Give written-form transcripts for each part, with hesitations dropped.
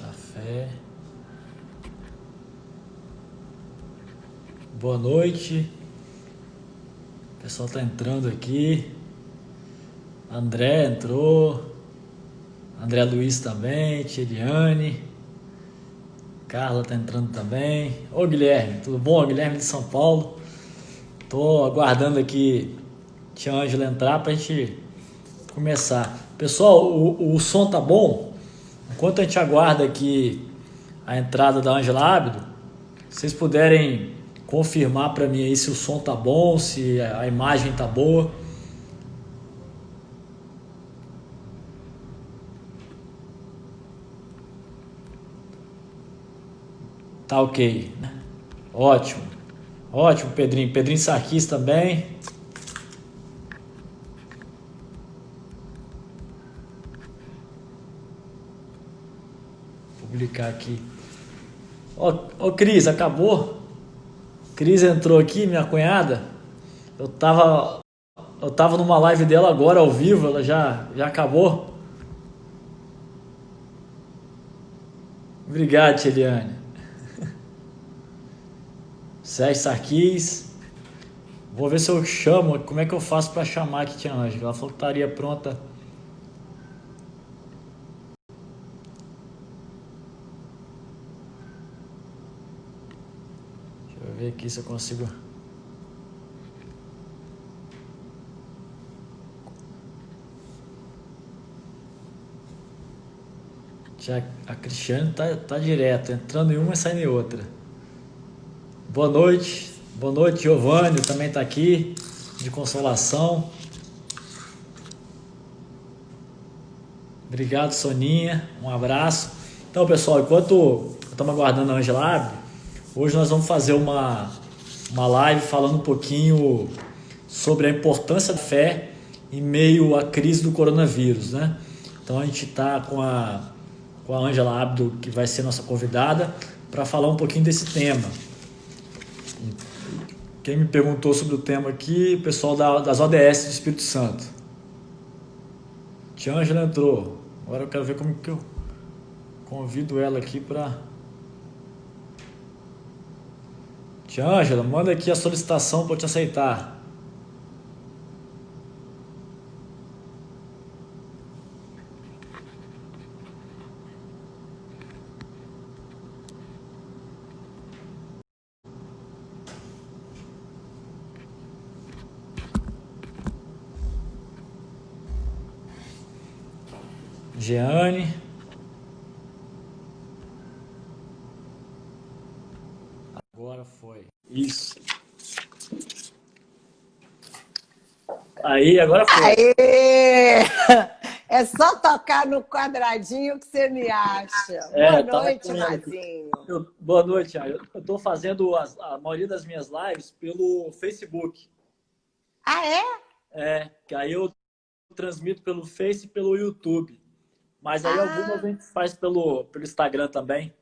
Da fé. Boa noite. O pessoal tá entrando aqui. André entrou. André Luiz também. Tiriane. Carla tá entrando também. Ô Guilherme, tudo bom? Guilherme de São Paulo. Tô aguardando aqui tia Ângela entrar pra gente começar. Pessoal, o som tá bom? Enquanto a gente aguarda aqui a entrada da Ângela Ábido, se vocês puderem confirmar para mim aí se o som tá bom, se a imagem tá boa. Tá ok. Ótimo. Ótimo, Pedrinho. Pedrinho Sarquis também. Vou publicar aqui. Ô, Cris, acabou? Cris entrou aqui, minha cunhada. Eu tava, eu tava numa live dela agora ao vivo, ela já acabou. Obrigado, Eliane. Sérgio Sarquis. Vou ver se eu chamo. Como é que eu faço para chamar aqui, tia Ângela? Ela falou que estaria pronta. Deixa eu ver aqui se eu consigo. Já a Cristiane tá direto, entrando em uma e saindo em outra. Boa noite. Boa noite, Giovanni também está aqui, de Consolação. Obrigado, Soninha. Um abraço. Então, pessoal, enquanto estamos aguardando a Ângela abrir, hoje nós vamos fazer uma live falando um pouquinho sobre a importância da fé em meio à crise do coronavírus, né? Então, a gente está com a Ângela Abdo, que vai ser nossa convidada, para falar um pouquinho desse tema. Quem me perguntou sobre o tema aqui, o pessoal das ODS do Espírito Santo. Tia Ângela entrou. Agora eu quero ver como que eu convido ela aqui para... Tia Ângela, manda aqui a solicitação para eu te aceitar. Jeane. Agora foi. Isso. Aí, agora foi. Aê! É só tocar no quadradinho que você me acha. Boa noite, Mazinho. Boa noite, eu estou fazendo a maioria das minhas lives pelo Facebook. Ah, é? É, que aí eu transmito pelo Face e pelo YouTube. Mas aí algumas a gente faz pelo Instagram também.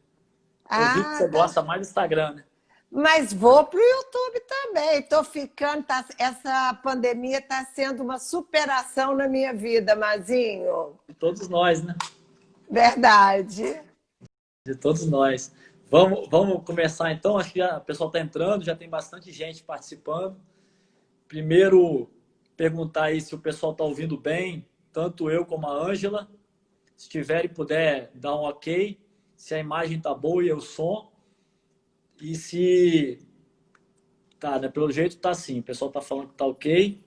Eu vi que você gosta mais do Instagram, né? Mas vou para o YouTube também. Estou ficando. Essa pandemia está sendo uma superação na minha vida, Mazinho. De todos nós, né? Verdade. De todos nós. Vamos começar então. Acho que o pessoal está entrando, já tem bastante gente participando. Primeiro, perguntar aí se o pessoal está ouvindo bem, tanto eu como a Ângela. Se tiver e puder dar um ok, se a imagem está boa e o som. E se... Tá, né? Pelo jeito tá assim. O pessoal está falando que tá ok.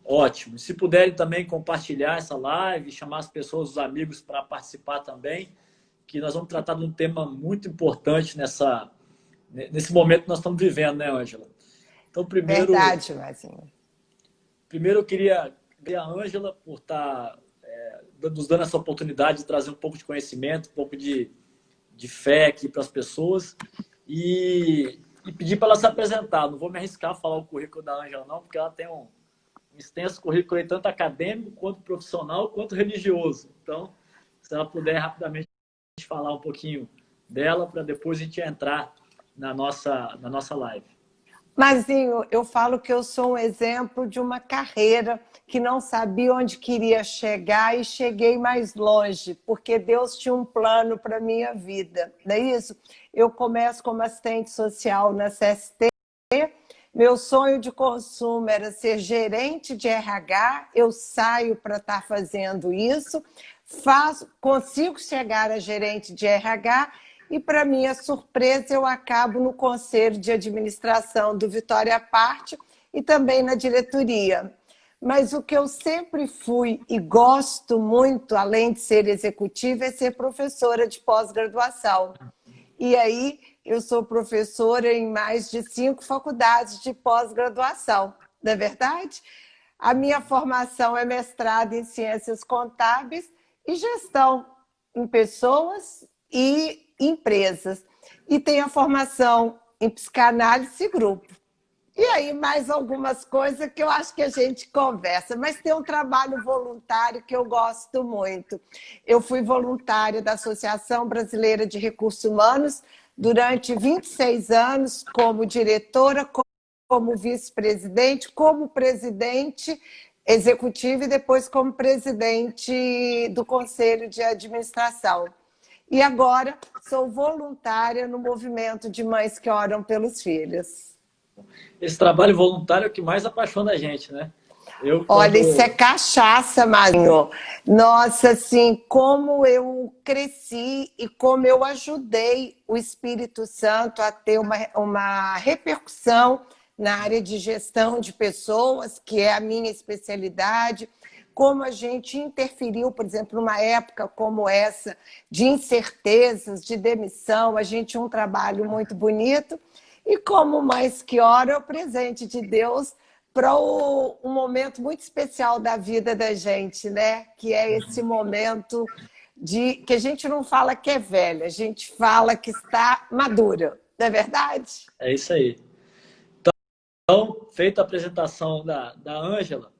Ótimo. Se puderem também compartilhar essa live, chamar as pessoas, os amigos para participar também, que nós vamos tratar de um tema muito importante nesse momento que nós estamos vivendo, né, Ângela? Então, primeiro... Verdade, Mazinho. Primeiro, eu queria a Ângela por estar nos dando essa oportunidade de trazer um pouco de conhecimento, um pouco de fé aqui para as pessoas e pedir para ela se apresentar. Não vou me arriscar a falar o currículo da Ângela, não, porque ela tem um extenso currículo aí, tanto acadêmico, quanto profissional, quanto religioso. Então, se ela puder rapidamente falar um pouquinho dela, para depois a gente entrar na nossa live. Mazinho, eu falo que eu sou um exemplo de uma carreira que não sabia onde queria chegar e cheguei mais longe, porque Deus tinha um plano para a minha vida, não é isso? Eu começo como assistente social na CST, meu sonho de consumo era ser gerente de RH, eu saio para estar fazendo isso, consigo chegar a gerente de RH e, para minha surpresa, eu acabo no conselho de administração do Vitória Parte e também na diretoria. Mas o que eu sempre fui e gosto muito, além de ser executiva, é ser professora de pós-graduação. E aí eu sou professora em mais de 5 faculdades de pós-graduação, não é verdade? A minha formação é mestrado em ciências contábeis e gestão em pessoas e empresas. E tenho a formação em psicanálise e grupo. E aí, mais algumas coisas que eu acho que a gente conversa, mas tem um trabalho voluntário que eu gosto muito. Eu fui voluntária da Associação Brasileira de Recursos Humanos durante 26 anos, como diretora, como vice-presidente, como presidente executivo e depois como presidente do Conselho de Administração. E agora sou voluntária no movimento de mães que oram pelos filhos. Esse trabalho voluntário é o que mais apaixona a gente, né? Eu, Olha, isso é quando. cachaça, Marinho. Nossa, assim, como eu cresci e como eu ajudei o Espírito Santo a ter uma repercussão na área de gestão de pessoas, que é a minha especialidade, como a gente interferiu, por exemplo, numa época como essa, de incertezas, de demissão, a gente tinha um trabalho muito bonito, e como mais que ora é o presente de Deus para um momento muito especial da vida da gente, né? Que é esse momento de que a gente não fala que é velha, a gente fala que está madura, não é verdade? É isso aí. Então, feita a apresentação da Ângela,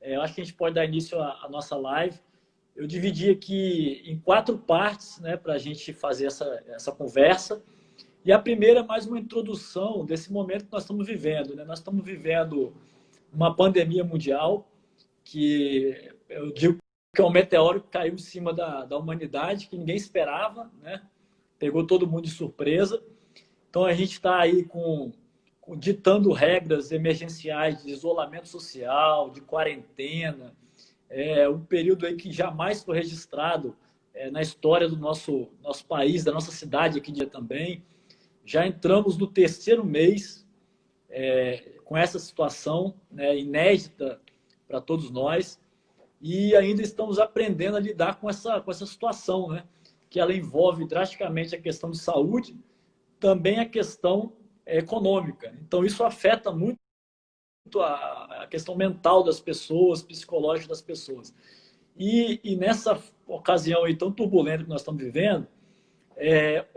eu acho que a gente pode dar início à nossa live. Eu dividi aqui em 4 partes, né, para a gente fazer essa conversa. E a primeira é mais uma introdução desse momento que nós estamos vivendo, né? Nós estamos vivendo uma pandemia mundial que eu digo que é um meteoro que caiu em cima da humanidade, que ninguém esperava, né? Pegou todo mundo de surpresa. Então a gente está aí ditando regras emergenciais de isolamento social, de quarentena, um período aí que jamais foi registrado na história do nosso país, da nossa cidade aqui também. Já entramos no 3º mês com essa situação, né, inédita para todos nós, e ainda estamos aprendendo a lidar com essa situação, né, que ela envolve drasticamente a questão de saúde, também a questão econômica. Então, isso afeta muito a questão mental das pessoas, psicológica das pessoas. E nessa ocasião aí tão turbulenta que nós estamos vivendo,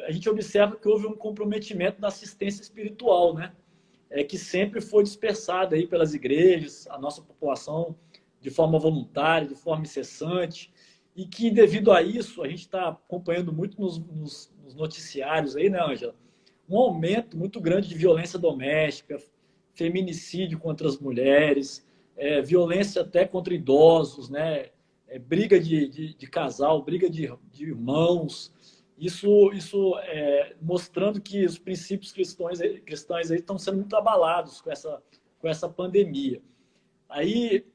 a gente observa que houve um comprometimento da assistência espiritual, né? Que sempre foi dispersada aí pelas igrejas, a nossa população, de forma voluntária, de forma incessante, e que, devido a isso, a gente está acompanhando muito nos noticiários aí, né, Ângela? Um aumento muito grande de violência doméstica, feminicídio contra as mulheres, violência até contra idosos, né? Briga de casal, briga de irmãos. Isso mostrando que os princípios cristãos aí estão sendo muito abalados com essa pandemia. Aí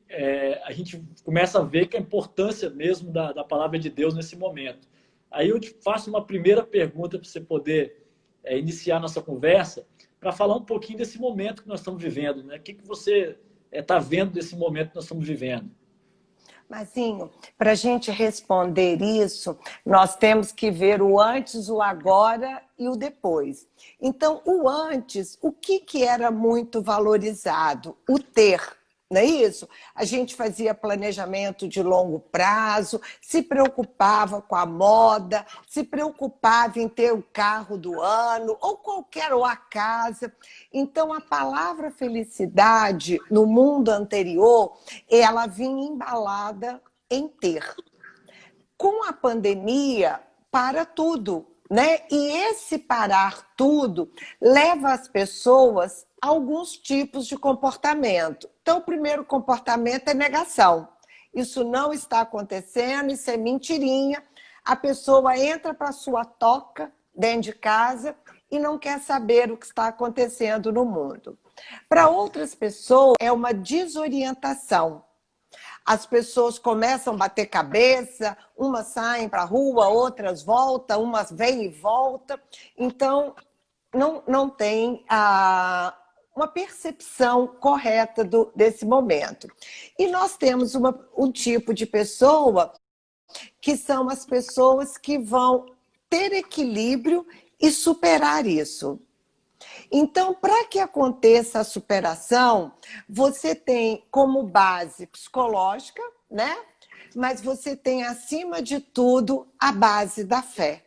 a gente começa a ver que a importância mesmo da palavra de Deus nesse momento. Aí eu te faço uma primeira pergunta para você poder iniciar nossa conversa, para falar um pouquinho desse momento que nós estamos vivendo, né? O que você está vendo desse momento que nós estamos vivendo? Mazinho, para a gente responder isso, nós temos que ver o antes, o agora e o depois. Então, o antes, o que era muito valorizado? O ter, não é isso? A gente fazia planejamento de longo prazo, se preocupava com a moda, se preocupava em ter o carro do ano, ou a casa. Então, a palavra felicidade, no mundo anterior, ela vinha embalada em ter. Com a pandemia, para tudo, né? E esse parar tudo leva as pessoas alguns tipos de comportamento. Então, o primeiro comportamento é negação. Isso não está acontecendo, isso é mentirinha. A pessoa entra para a sua toca dentro de casa e não quer saber o que está acontecendo no mundo. Para outras pessoas, é uma desorientação. As pessoas começam a bater cabeça, umas saem para a rua, outras voltam, umas vêm e voltam. Então, não tem uma percepção correta desse momento. E nós temos um tipo de pessoa que são as pessoas que vão ter equilíbrio e superar isso. Então, para que aconteça a superação, você tem como base psicológica, né? Mas você tem, acima de tudo, a base da fé.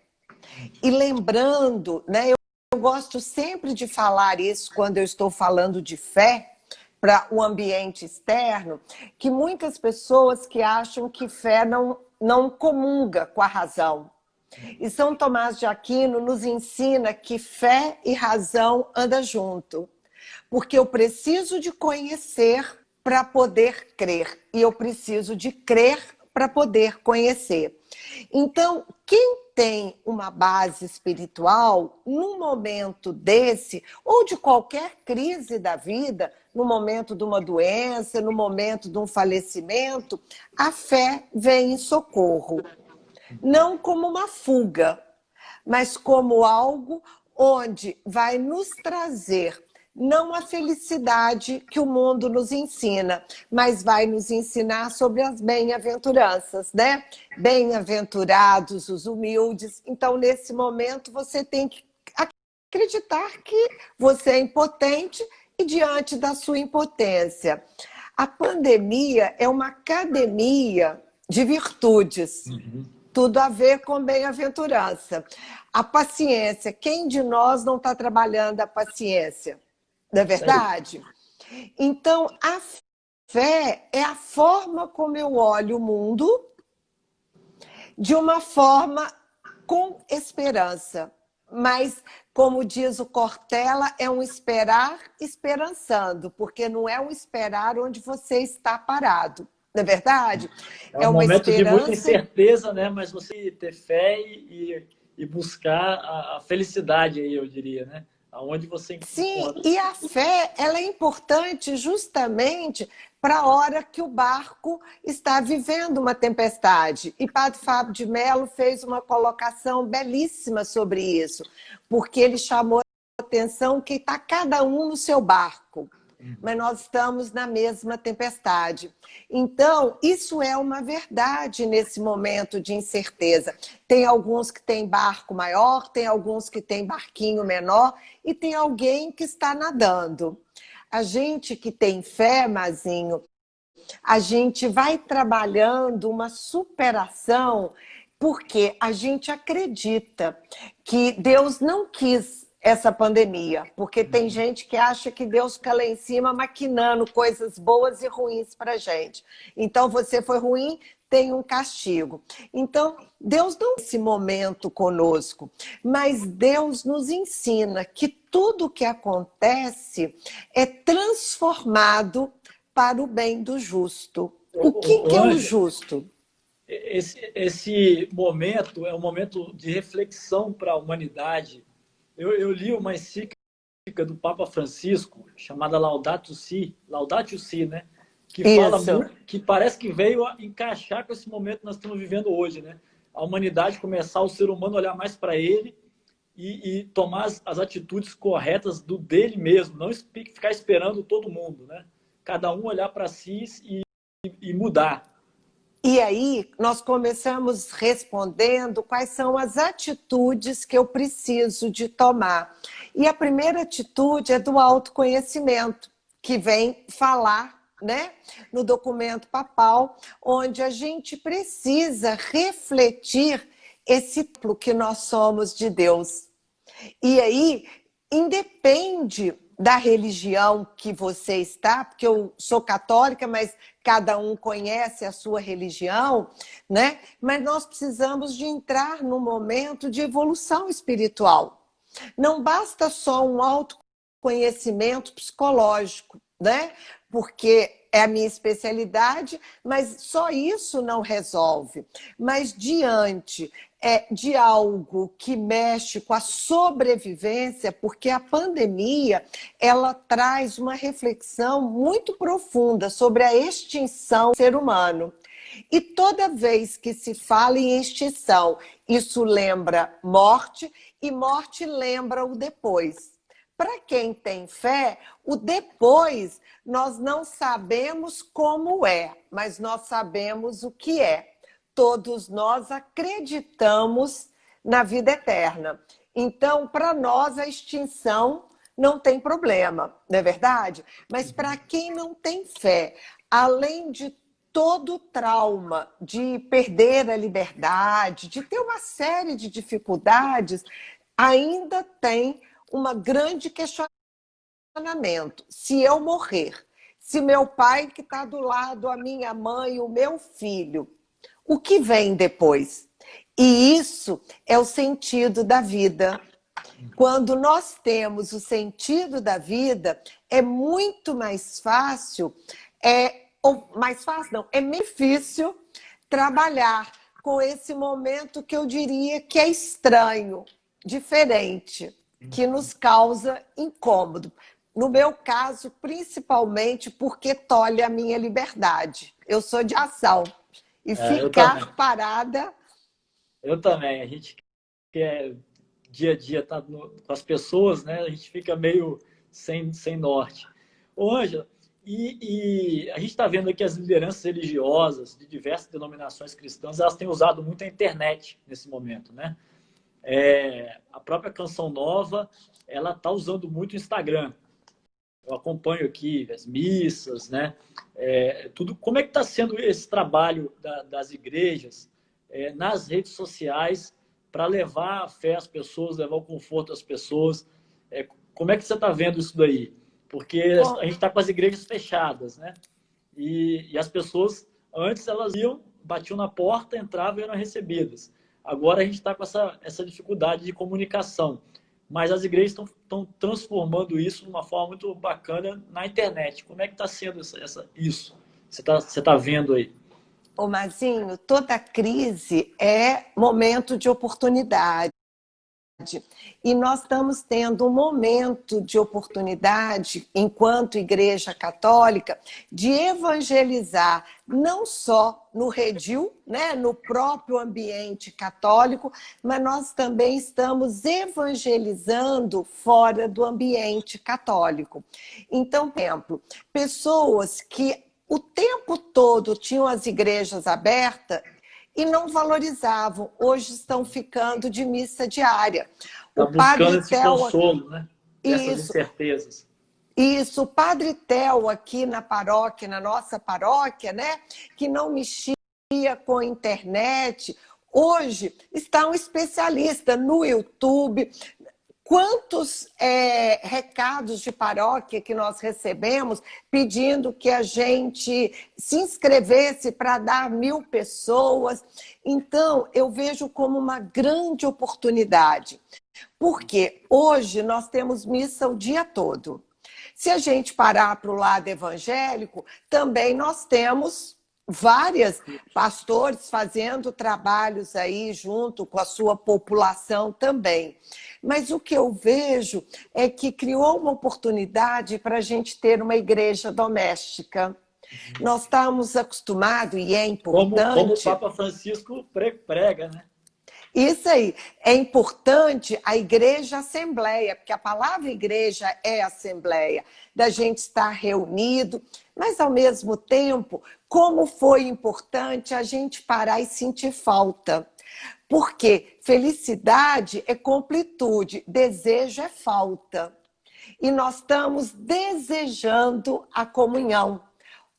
E lembrando, né? Eu gosto sempre de falar isso quando eu estou falando de fé para o ambiente externo, que muitas pessoas que acham que fé não comunga com a razão. E São Tomás de Aquino nos ensina que fé e razão andam junto. Porque eu preciso de conhecer para poder crer. E eu preciso de crer para poder conhecer. Então, quem tem uma base espiritual, num momento desse, ou de qualquer crise da vida, no momento de uma doença, no momento de um falecimento, a fé vem em socorro. Não como uma fuga, mas como algo onde vai nos trazer não a felicidade que o mundo nos ensina, mas vai nos ensinar sobre as bem-aventuranças, né? Bem-aventurados os humildes. Então, nesse momento, você tem que acreditar que você é impotente e diante da sua impotência. A pandemia é uma academia de virtudes. Tudo a ver com bem-aventurança. A paciência. Quem de nós não está trabalhando a paciência? Não é verdade? Então, a fé é a forma como eu olho o mundo de uma forma com esperança. Mas, como diz o Cortella, é um esperar esperançando, porque não é um esperar onde você está parado. Não é verdade? É um momento de muita incerteza, né? Mas você ter fé e buscar a felicidade aí, eu diria, né? Aonde você encontra. Sim, e a fé, ela é importante justamente para a hora que o barco está vivendo uma tempestade. E Padre Fábio de Mello fez uma colocação belíssima sobre isso, porque ele chamou a atenção que está cada um no seu barco, mas nós estamos na mesma tempestade. Então, isso é uma verdade nesse momento de incerteza. Tem alguns que têm barco maior, tem alguns que têm barquinho menor e tem alguém que está nadando. A gente que tem fé, Mazinho, a gente vai trabalhando uma superação porque a gente acredita que Deus não quis essa pandemia, porque tem gente que acha que Deus fica lá em cima maquinando coisas boas e ruins para a gente. Então, você foi ruim, tem um castigo. Então, Deus não tem esse momento conosco, mas Deus nos ensina que tudo que acontece é transformado para o bem do justo. O que é o justo? Esse momento é um momento de reflexão para a humanidade. Eu li uma encíclica do Papa Francisco, chamada Laudatio Si, né? Que fala muito, que parece que veio a encaixar com esse momento que nós estamos vivendo hoje, né? A humanidade começar, o ser humano olhar mais para ele e tomar as atitudes corretas dele mesmo, não ficar esperando todo mundo, né? Cada um olhar para si e mudar. E aí, nós começamos respondendo quais são as atitudes que eu preciso de tomar. E a primeira atitude é do autoconhecimento, que vem falar, né, no documento papal, onde a gente precisa refletir esse templo que nós somos de Deus. E aí, independe da religião que você está, porque eu sou católica, mas cada um conhece a sua religião, né? Mas nós precisamos de entrar num momento de evolução espiritual. Não basta só um conhecimento psicológico, né? Porque é a minha especialidade, mas só isso não resolve. Mas diante de algo que mexe com a sobrevivência, porque a pandemia ela traz uma reflexão muito profunda sobre a extinção do ser humano. E toda vez que se fala em extinção, isso lembra morte, e morte lembra o depois. Para quem tem fé, o depois nós não sabemos como é, mas nós sabemos o que é. Todos nós acreditamos na vida eterna. Então, para nós, a extinção não tem problema, não é verdade? Mas para quem não tem fé, além de todo o trauma de perder a liberdade, de ter uma série de dificuldades, ainda tem uma grande questionamento. Se eu morrer, se meu pai que está do lado, a minha mãe, o meu filho, o que vem depois? E isso é o sentido da vida. Quando nós temos o sentido da vida, é muito mais fácil, ou mais fácil não, é difícil trabalhar com esse momento que eu diria que é estranho, diferente, que nos causa incômodo. No meu caso, principalmente porque tolhe a minha liberdade. Eu sou de ação. E ficar parada... Eu também. A gente quer dia a dia estar com as pessoas, né? A gente fica meio sem norte. Ô, Ângela, e a gente está vendo aqui as lideranças religiosas de diversas denominações cristãs, elas têm usado muito a internet nesse momento, né? A própria Canção Nova, ela está usando muito o Instagram. Eu acompanho aqui as missas, né? Tudo. Como é que está sendo esse trabalho das igrejas nas redes sociais para levar a fé às pessoas, levar o conforto às pessoas? Como é que você está vendo isso daí? Porque a gente está com as igrejas fechadas, né? E as pessoas, antes elas iam, batiam na porta, entravam e eram recebidas. Agora a gente está com essa dificuldade de comunicação. Mas as igrejas estão transformando isso de uma forma muito bacana na internet. Como é que está sendo isso? Você tá vendo aí? Ô, Mazinho, toda crise é momento de oportunidade. E nós estamos tendo um momento de oportunidade, enquanto Igreja Católica, de evangelizar não só no redil, né, no próprio ambiente católico, mas nós também estamos evangelizando fora do ambiente católico. Então, por exemplo, pessoas que o tempo todo tinham as igrejas abertas e não valorizavam, hoje estão ficando de missa diária. Está buscando esse consolo, né? Dessas incertezas. Isso, o Padre Theo aqui na paróquia, na nossa paróquia, né, que não mexia com a internet, hoje está um especialista no YouTube. Quantos recados de paróquia que nós recebemos pedindo que a gente se inscrevesse para dar 1000 pessoas. Então, eu vejo como uma grande oportunidade. Porque hoje nós temos missa o dia todo. Se a gente parar para o lado evangélico, também nós temos vários pastores fazendo trabalhos aí junto com a sua população também. Mas o que eu vejo é que criou uma oportunidade para a gente ter uma igreja doméstica. Nós estamos acostumados, e é importante... Como o Papa Francisco prega, né? Isso aí, é importante a igreja assembleia, porque a palavra igreja é assembleia, da gente estar reunido, mas ao mesmo tempo, como foi importante a gente parar e sentir falta. Porque felicidade é completude, desejo é falta. E nós estamos desejando a comunhão.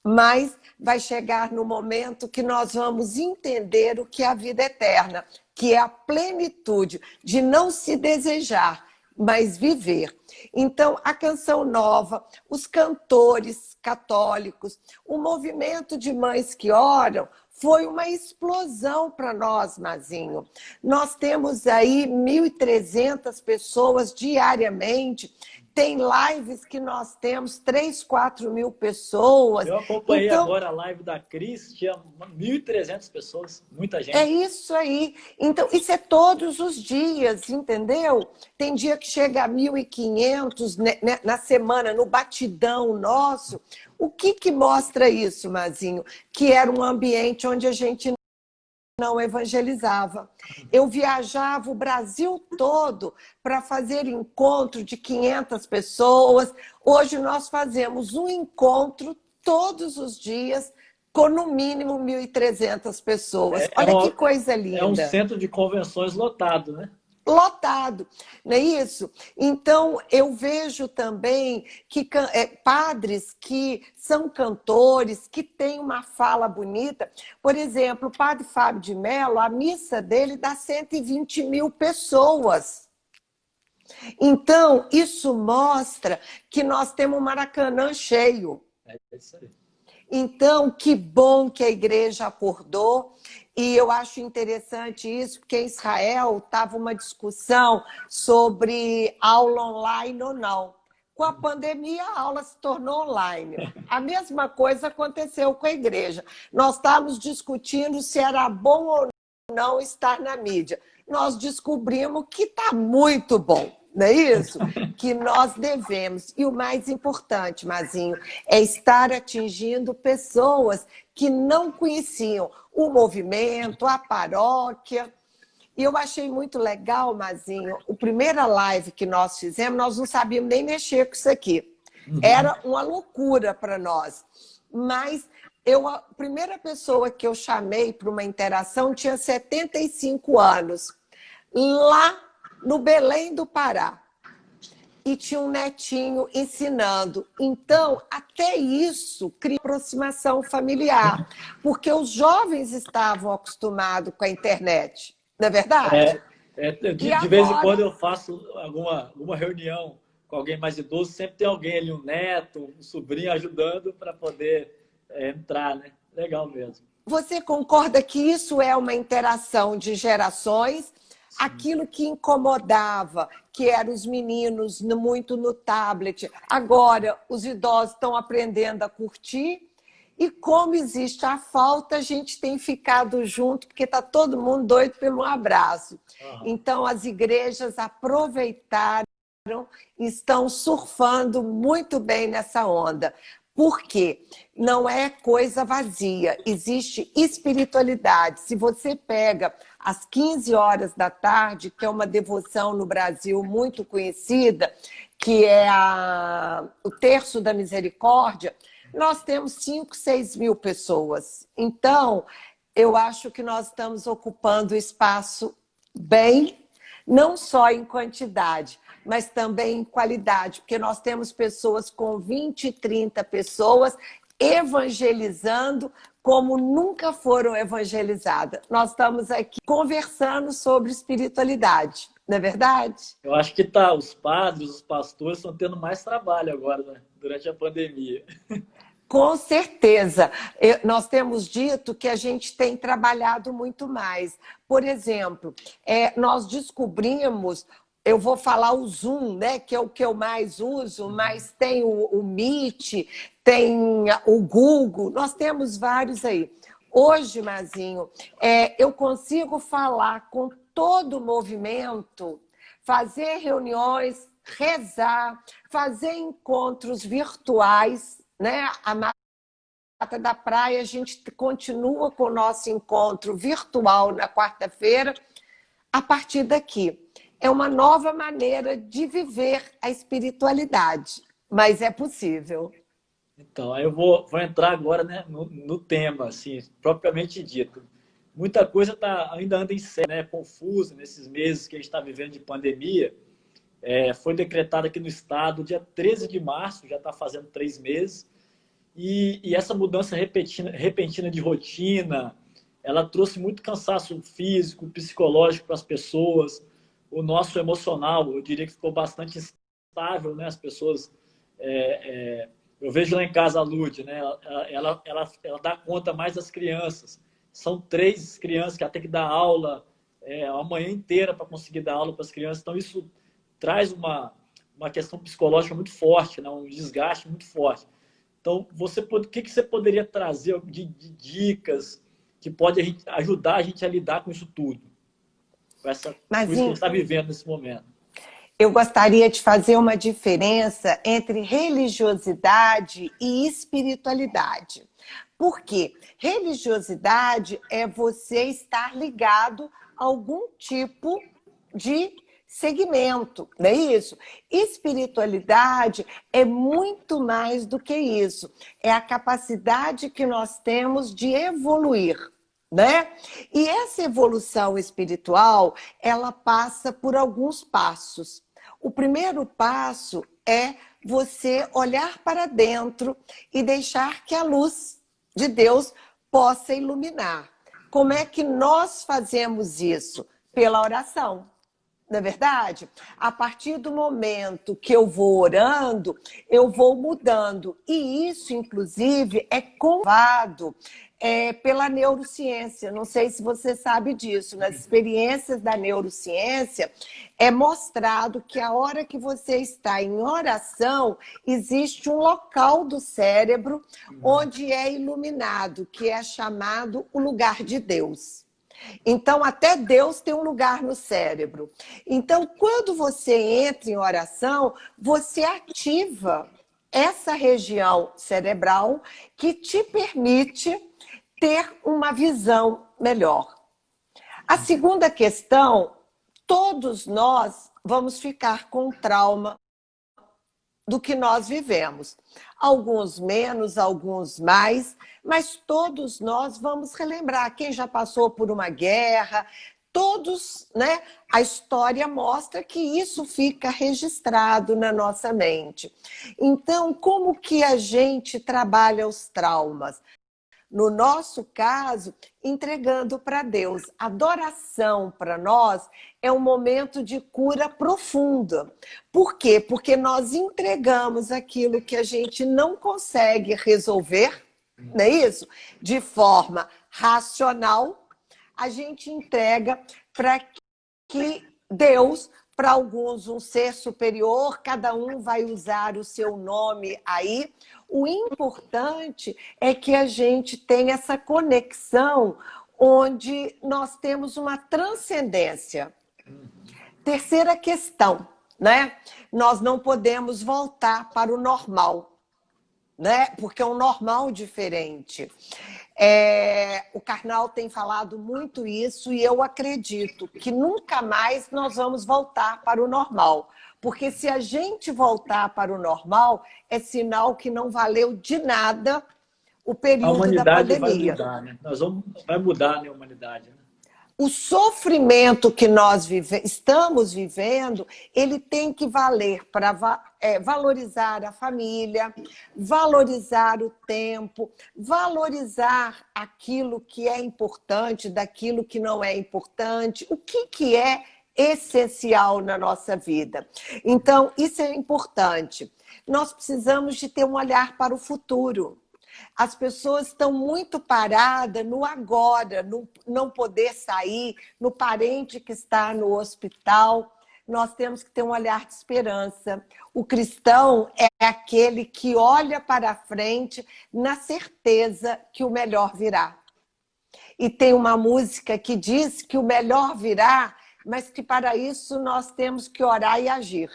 Mas vai chegar no momento que nós vamos entender o que é a vida eterna, que é a plenitude de não se desejar, mas viver. Então, a Canção Nova, os cantores católicos, o movimento de mães que oram, foi uma explosão para nós, Mazinho. Nós temos aí 1.300 pessoas diariamente Tem lives que nós temos 3, 4 mil pessoas. Eu acompanhei Então, agora a live da Cris, tinha 1.300 pessoas, muita é gente. isso aí. Então, isso é todos os dias, entendeu? Tem dia que chega a 1.500 na semana, no batidão nosso. O que que mostra isso, Mazinho? Que era um ambiente onde a gente não evangelizava. Eu viajava o Brasil todo para fazer encontro de 500 pessoas. Hoje nós fazemos um encontro todos os dias com no mínimo 1.300 pessoas. É, é, Olha que uma, coisa é um linda. centro de convenções lotado, né? Lotado, não é isso? Então, eu vejo também que padres que são cantores, que têm uma fala bonita. Por exemplo, o padre Fábio de Mello, a missa dele dá 120 mil pessoas. Então, isso mostra que nós temos um Maracanã cheio. É isso aí. Então, que bom que a igreja acordou. E eu acho interessante isso, porque em Israel estava uma discussão sobre aula online ou não. Com a pandemia, a aula se tornou online. A mesma coisa aconteceu com a igreja. Nós estávamos discutindo se era bom ou não estar na mídia. Nós descobrimos que está muito bom, não é isso? Que nós devemos. E o mais importante, Mazinho, é estar atingindo pessoas que não conheciam o movimento, a paróquia. E eu achei muito legal, Mazinho, a primeira live que nós fizemos, nós não sabíamos nem mexer com isso aqui. Era uma loucura para nós. Mas a primeira pessoa que eu chamei para uma interação tinha 75 anos, lá no Belém do Pará. E tinha um netinho ensinando. Então, até isso cria aproximação familiar, porque os jovens estavam acostumados com a internet, não é verdade? E De vez em quando agora eu faço alguma reunião com alguém mais idoso, sempre tem alguém ali, um neto, um sobrinho ajudando para poder entrar, né? Legal mesmo. você concorda que isso é uma interação de gerações? Sim. Aquilo que incomodava, que eram os meninos muito no tablet, agora os idosos estão aprendendo a curtir. E como existe a falta, a gente tem ficado junto, porque está todo mundo doido pelo um abraço. Aham. Então, as igrejas aproveitaram, estão surfando muito bem nessa onda. Por quê? Não é coisa vazia, existe espiritualidade. Se você pega às 15 horas da tarde, que é uma devoção no Brasil muito conhecida, que é o Terço da Misericórdia, nós temos 5, 6 mil pessoas. Então, eu acho que nós estamos ocupando o espaço bem, não só em quantidade, mas também em qualidade, porque nós temos pessoas com 20, 30 pessoas evangelizando como nunca foram evangelizadas. Nós estamos aqui conversando sobre espiritualidade, não é verdade? Eu acho que os padres, os pastores estão tendo mais trabalho agora, né? Durante a pandemia. Com certeza. Nós temos dito que a gente tem trabalhado muito mais. Por exemplo, nós descobrimos, eu vou falar o Zoom, né, que é o que eu mais uso, mas tem o Meet, tem o Google, nós temos vários aí. Hoje, Mazinho, eu consigo falar com todo o movimento, fazer reuniões, rezar, fazer encontros virtuais, né? A Mata da Praia, a gente continua com o nosso encontro virtual na quarta-feira, a partir daqui. É uma nova maneira de viver a espiritualidade, mas é possível. Então, aí eu vou entrar agora, né, no tema, assim, propriamente dito. Muita coisa ainda anda incerta, né, confusa nesses meses que a gente está vivendo de pandemia. Foi decretado aqui no estado dia 13 de março, já está fazendo 3 meses, e essa mudança repentina de rotina, ela trouxe muito cansaço físico, psicológico para as pessoas, o nosso emocional, eu diria que ficou bastante instável, né? As pessoas... eu vejo lá em casa a Lud, né? Ela dá conta mais das crianças. São 3 crianças que ela tem que dar aula a manhã inteira para conseguir dar aula para as crianças. Então, isso traz uma uma questão psicológica muito forte, né? Um desgaste muito forte. Então, o que você poderia trazer de dicas que pode ajudar a gente a lidar com isso tudo? Com isso que a gente está vivendo nesse momento. Eu gostaria de fazer uma diferença entre religiosidade e espiritualidade. Por quê? Religiosidade é você estar ligado a algum tipo de segmento, não é isso? Espiritualidade é muito mais do que isso. É a capacidade que nós temos de evoluir, né? E essa evolução espiritual, ela passa por alguns passos. O primeiro passo é você olhar para dentro e deixar que a luz de Deus possa iluminar. Como é que nós fazemos isso? Pela oração. Não é verdade? A partir do momento que eu vou orando, eu vou mudando. E isso, inclusive, é comprovado pela neurociência. Não sei se você sabe disso. Nas experiências da neurociência, é mostrado que a hora que você está em oração, existe um local do cérebro onde é iluminado, que é chamado o lugar de Deus. Então, até Deus tem um lugar no cérebro. Então, quando você entra em oração, você ativa essa região cerebral que te permite ter uma visão melhor. A segunda questão, todos nós vamos ficar com trauma do que nós vivemos. Alguns menos, alguns mais, mas todos nós vamos relembrar. Quem já passou por uma guerra, todos, né? A história mostra que isso fica registrado na nossa mente. Então, como que a gente trabalha os traumas? No nosso caso, entregando para Deus. Adoração para nós é um momento de cura profunda. Por quê? Porque nós entregamos aquilo que a gente não consegue resolver, não é isso? De forma racional, a gente entrega para que Deus, para alguns um ser superior, cada um vai usar o seu nome aí. O importante é que a gente tenha essa conexão onde nós temos uma transcendência. Terceira questão, né? Nós não podemos voltar para o normal, né? Porque é um normal diferente. O Karnal tem falado muito isso e eu acredito que nunca mais nós vamos voltar para o normal. Porque se a gente voltar para o normal, é sinal que não valeu de nada o período da pandemia. A humanidade vai mudar, né? Vai mudar, né, a humanidade, né? O sofrimento que nós estamos vivendo, ele tem que valer para valorizar a família, valorizar o tempo, valorizar aquilo que é importante, daquilo que não é importante, o que é essencial na nossa vida. Então, isso é importante. Nós precisamos de ter um olhar para o futuro. As pessoas estão muito paradas no agora, no não poder sair, no parente que está no hospital. Nós temos que ter um olhar de esperança. O cristão é aquele que olha para frente na certeza que o melhor virá. E tem uma música que diz que o melhor virá, mas que para isso nós temos que orar e agir.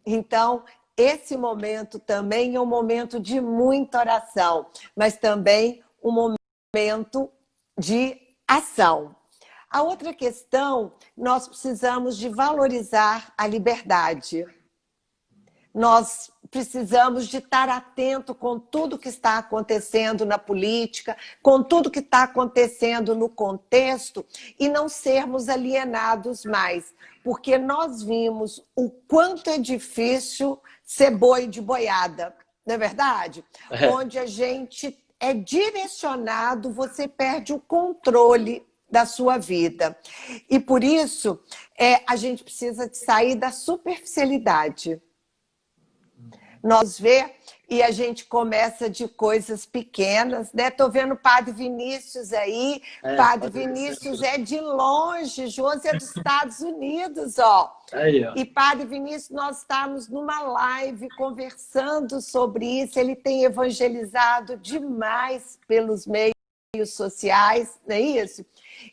Então, esse momento também é um momento de muita oração, mas também um momento de ação. A outra questão, nós precisamos de valorizar a liberdade. Nós precisamos de estar atento com tudo que está acontecendo na política, com tudo que está acontecendo no contexto e não sermos alienados mais, porque nós vimos o quanto é difícil ser boi de boiada, não é verdade? Onde a gente é direcionado, você perde o controle da sua vida. E por isso, a gente precisa de sair da superficialidade. Nós vê e a gente começa de coisas pequenas, né? Tô vendo o Padre Vinícius aí. Padre Vinícius é de longe, Josi é dos Estados Unidos, ó. Aí, ó. E Padre Vinícius, nós estamos numa live conversando sobre isso. Ele tem evangelizado demais pelos meios sociais, não é isso?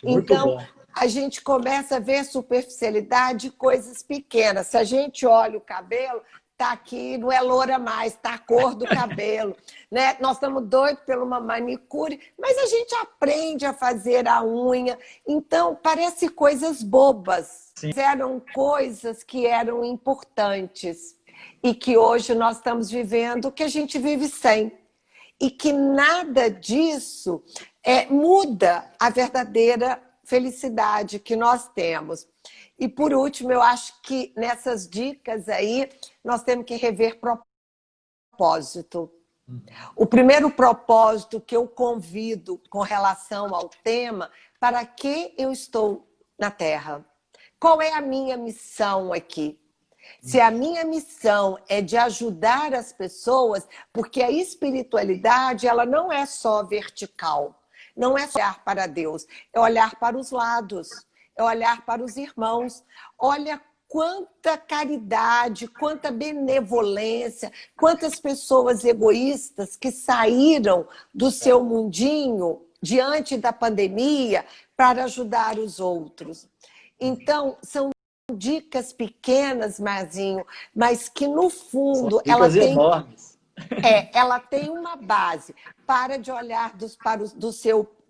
Muito Então, bom. a gente começa a ver superficialidade de coisas pequenas. Se a gente olha o cabelo, tá aqui, não é loura mais, tá a cor do cabelo, né? Nós estamos doidos por uma manicure, mas a gente aprende a fazer a unha. Então, parece coisas bobas. Sim. Eram coisas que eram importantes e que hoje nós estamos vivendo que a gente vive sem. E que nada disso muda a verdadeira felicidade que nós temos. E, por último, eu acho que nessas dicas aí, nós temos que rever propósito. O primeiro propósito que eu convido com relação ao tema, para que eu estou na Terra? Qual é a minha missão aqui? Se a minha missão é de ajudar as pessoas, porque a espiritualidade, ela não é só vertical, não é só olhar para Deus, é olhar para os lados, é olhar para os irmãos. Olha quanta caridade, quanta benevolência, quantas pessoas egoístas que saíram do seu mundinho diante da pandemia para ajudar os outros. Então, são dicas pequenas, Marzinho, mas que no fundo ela tem enormes. Ela tem uma base. Para de olhar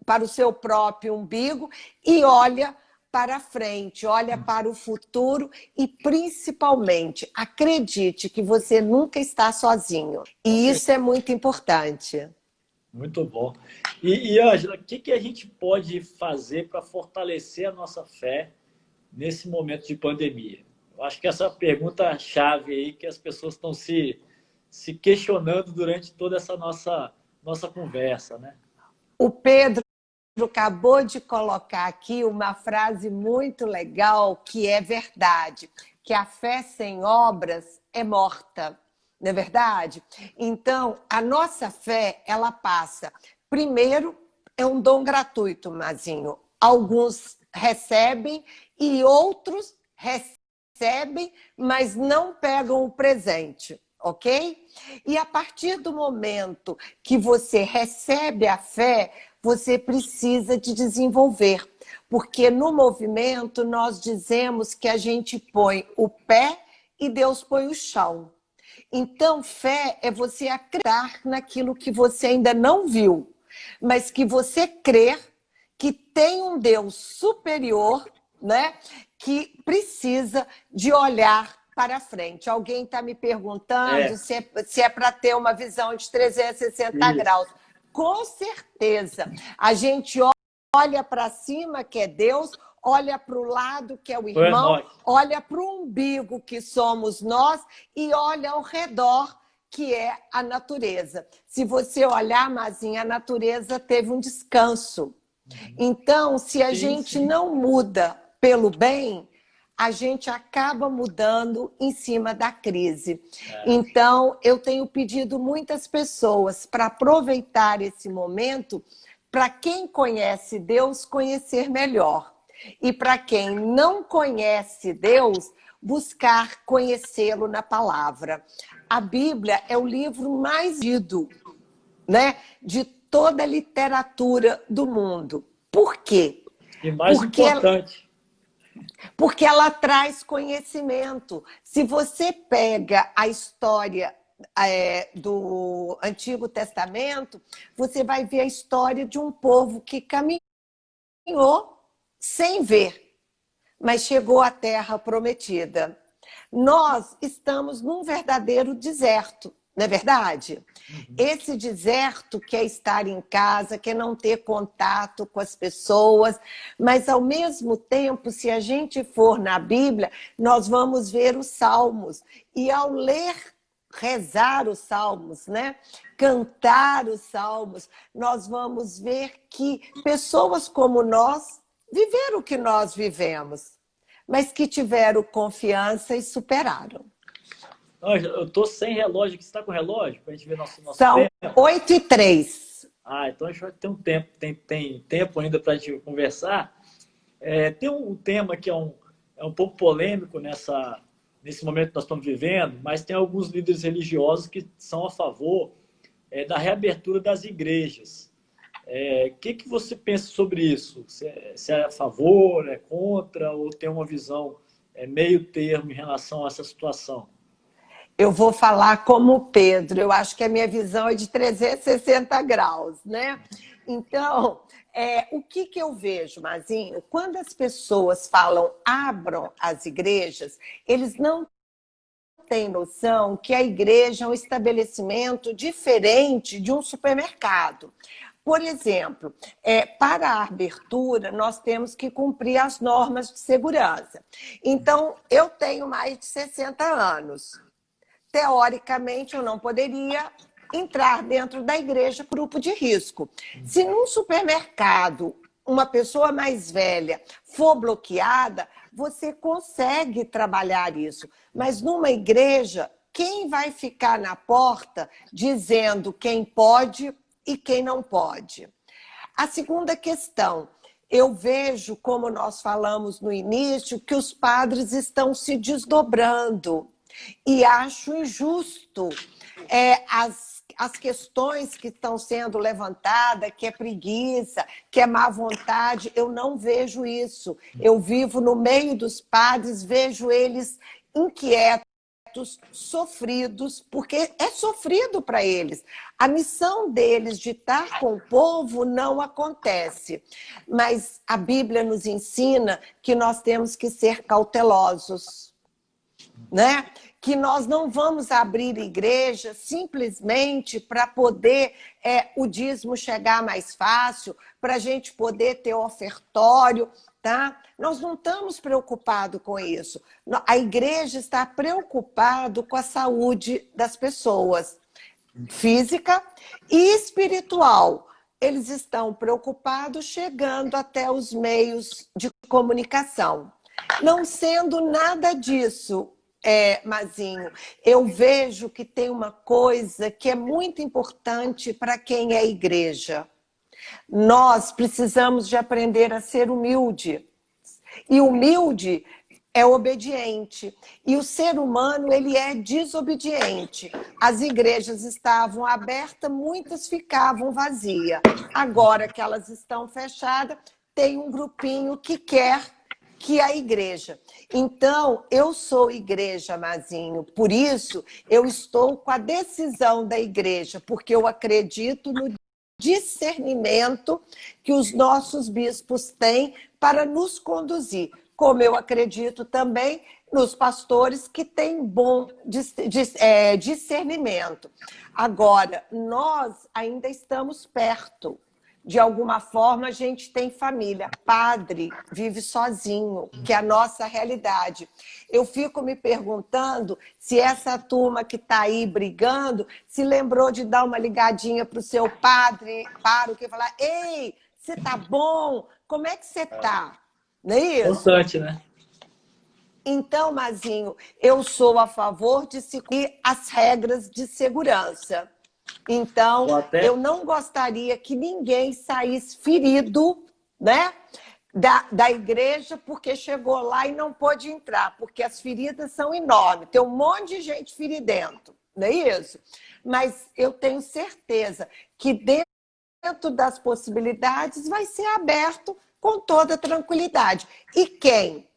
para o seu próprio umbigo e olha para frente, olha para o futuro e, principalmente, acredite que você nunca está sozinho. E isso é muito importante. Muito bom. E Ângela, o que a gente pode fazer para fortalecer a nossa fé nesse momento de pandemia? Eu acho que essa pergunta-chave aí que as pessoas estão se questionando durante toda essa nossa conversa, né? O Pedro acabou de colocar aqui uma frase muito legal, que é verdade, que a fé sem obras é morta, não é verdade? Então, a nossa fé, ela passa, primeiro, é um dom gratuito, Mazinho. Alguns recebem e outros recebem, mas não pegam o presente, ok? E a partir do momento que você recebe a fé, você precisa de desenvolver, porque no movimento nós dizemos que a gente põe o pé e Deus põe o chão. Então, fé é você acreditar naquilo que você ainda não viu, mas que você crer que tem um Deus superior, né, que precisa de olhar para frente. Alguém está me perguntando se é para ter uma visão de 360 graus. Com certeza. A gente olha para cima, que é Deus, olha para o lado, que é o irmão, olha para o umbigo, que somos nós, e olha ao redor, que é a natureza. Se você olhar, Mazinha, a natureza teve um descanso. Então, se a gente não muda pelo bem, a gente acaba mudando em cima da crise. Então, eu tenho pedido muitas pessoas para aproveitar esse momento, para quem conhece Deus, conhecer melhor. E para quem não conhece Deus, buscar conhecê-lo na palavra. A Bíblia é o livro mais lido, né, de toda a literatura do mundo. Por quê? E mais importante. Porque ela traz conhecimento. Se você pega a história do Antigo Testamento, você vai ver a história de um povo que caminhou sem ver, mas chegou à Terra Prometida. Nós estamos num verdadeiro deserto, não é verdade? Esse deserto quer estar em casa, quer não ter contato com as pessoas, mas ao mesmo tempo, se a gente for na Bíblia, nós vamos ver os Salmos. E ao ler, rezar os Salmos, né? Cantar os Salmos, nós vamos ver que pessoas como nós viveram o que nós vivemos, mas que tiveram confiança e superaram. Ângela, eu tô sem relógio aqui. Você está com relógio para a gente ver nosso São tempo? 8h03. Ah, então a gente vai ter um tempo, tem tempo ainda para a gente conversar. Tem um tema que é um pouco polêmico nesse momento que nós estamos vivendo, mas tem alguns líderes religiosos que são a favor da reabertura das igrejas. Que você pensa sobre isso? Você é a favor, é contra, ou tem uma visão meio termo em relação a essa situação? Eu vou falar como Pedro, eu acho que a minha visão é de 360 graus, né? Então, o que eu vejo, Mazinho? Quando as pessoas falam abram as igrejas, eles não têm noção que a igreja é um estabelecimento diferente de um supermercado. Por exemplo, para a abertura, nós temos que cumprir as normas de segurança. Então, eu tenho mais de 60 anos. Teoricamente, eu não poderia entrar dentro da igreja grupo de risco. Se num supermercado uma pessoa mais velha for bloqueada, você consegue trabalhar isso. Mas numa igreja, quem vai ficar na porta dizendo quem pode e quem não pode? A segunda questão, eu vejo, como nós falamos no início, que os padres estão se desdobrando. E acho injusto as questões que estão sendo levantadas, que é preguiça, que é má vontade, eu não vejo isso. Eu vivo no meio dos padres, vejo eles inquietos, sofridos, porque é sofrido para eles. A missão deles de estar com o povo não acontece. Mas a Bíblia nos ensina que nós temos que ser cautelosos, né? Que nós não vamos abrir igreja simplesmente para poder o dízimo chegar mais fácil, para a gente poder ter ofertório, tá? Nós não estamos preocupados com isso. A igreja está preocupada com a saúde das pessoas, física e espiritual. Eles estão preocupados chegando até os meios de comunicação. Não sendo nada disso, Mazinho, eu vejo que tem uma coisa que é muito importante para quem é igreja. Nós precisamos de aprender a ser humilde. E humilde é obediente. E o ser humano, ele é desobediente. As igrejas estavam abertas, muitas ficavam vazias. Agora que elas estão fechadas, tem um grupinho que quer que a igreja. Então, eu sou igreja, Mazinho, por isso eu estou com a decisão da igreja, porque eu acredito no discernimento que os nossos bispos têm para nos conduzir, como eu acredito também nos pastores que têm bom discernimento. Agora, nós ainda estamos perto. De alguma forma, a gente tem família. Padre vive sozinho, que é a nossa realidade. Eu fico me perguntando se essa turma que está aí brigando se lembrou de dar uma ligadinha para o seu padre, para o que falar: ei, você tá bom? Como é que você tá? Não é isso? Importante, né? Então, Mazinho, eu sou a favor de seguir as regras de segurança. Então, eu não gostaria que ninguém saísse ferido, né, da igreja porque chegou lá e não pôde entrar, porque as feridas são enormes. Tem um monte de gente feridento, não é isso? Mas eu tenho certeza que dentro das possibilidades vai ser aberto com toda tranquilidade. E quem?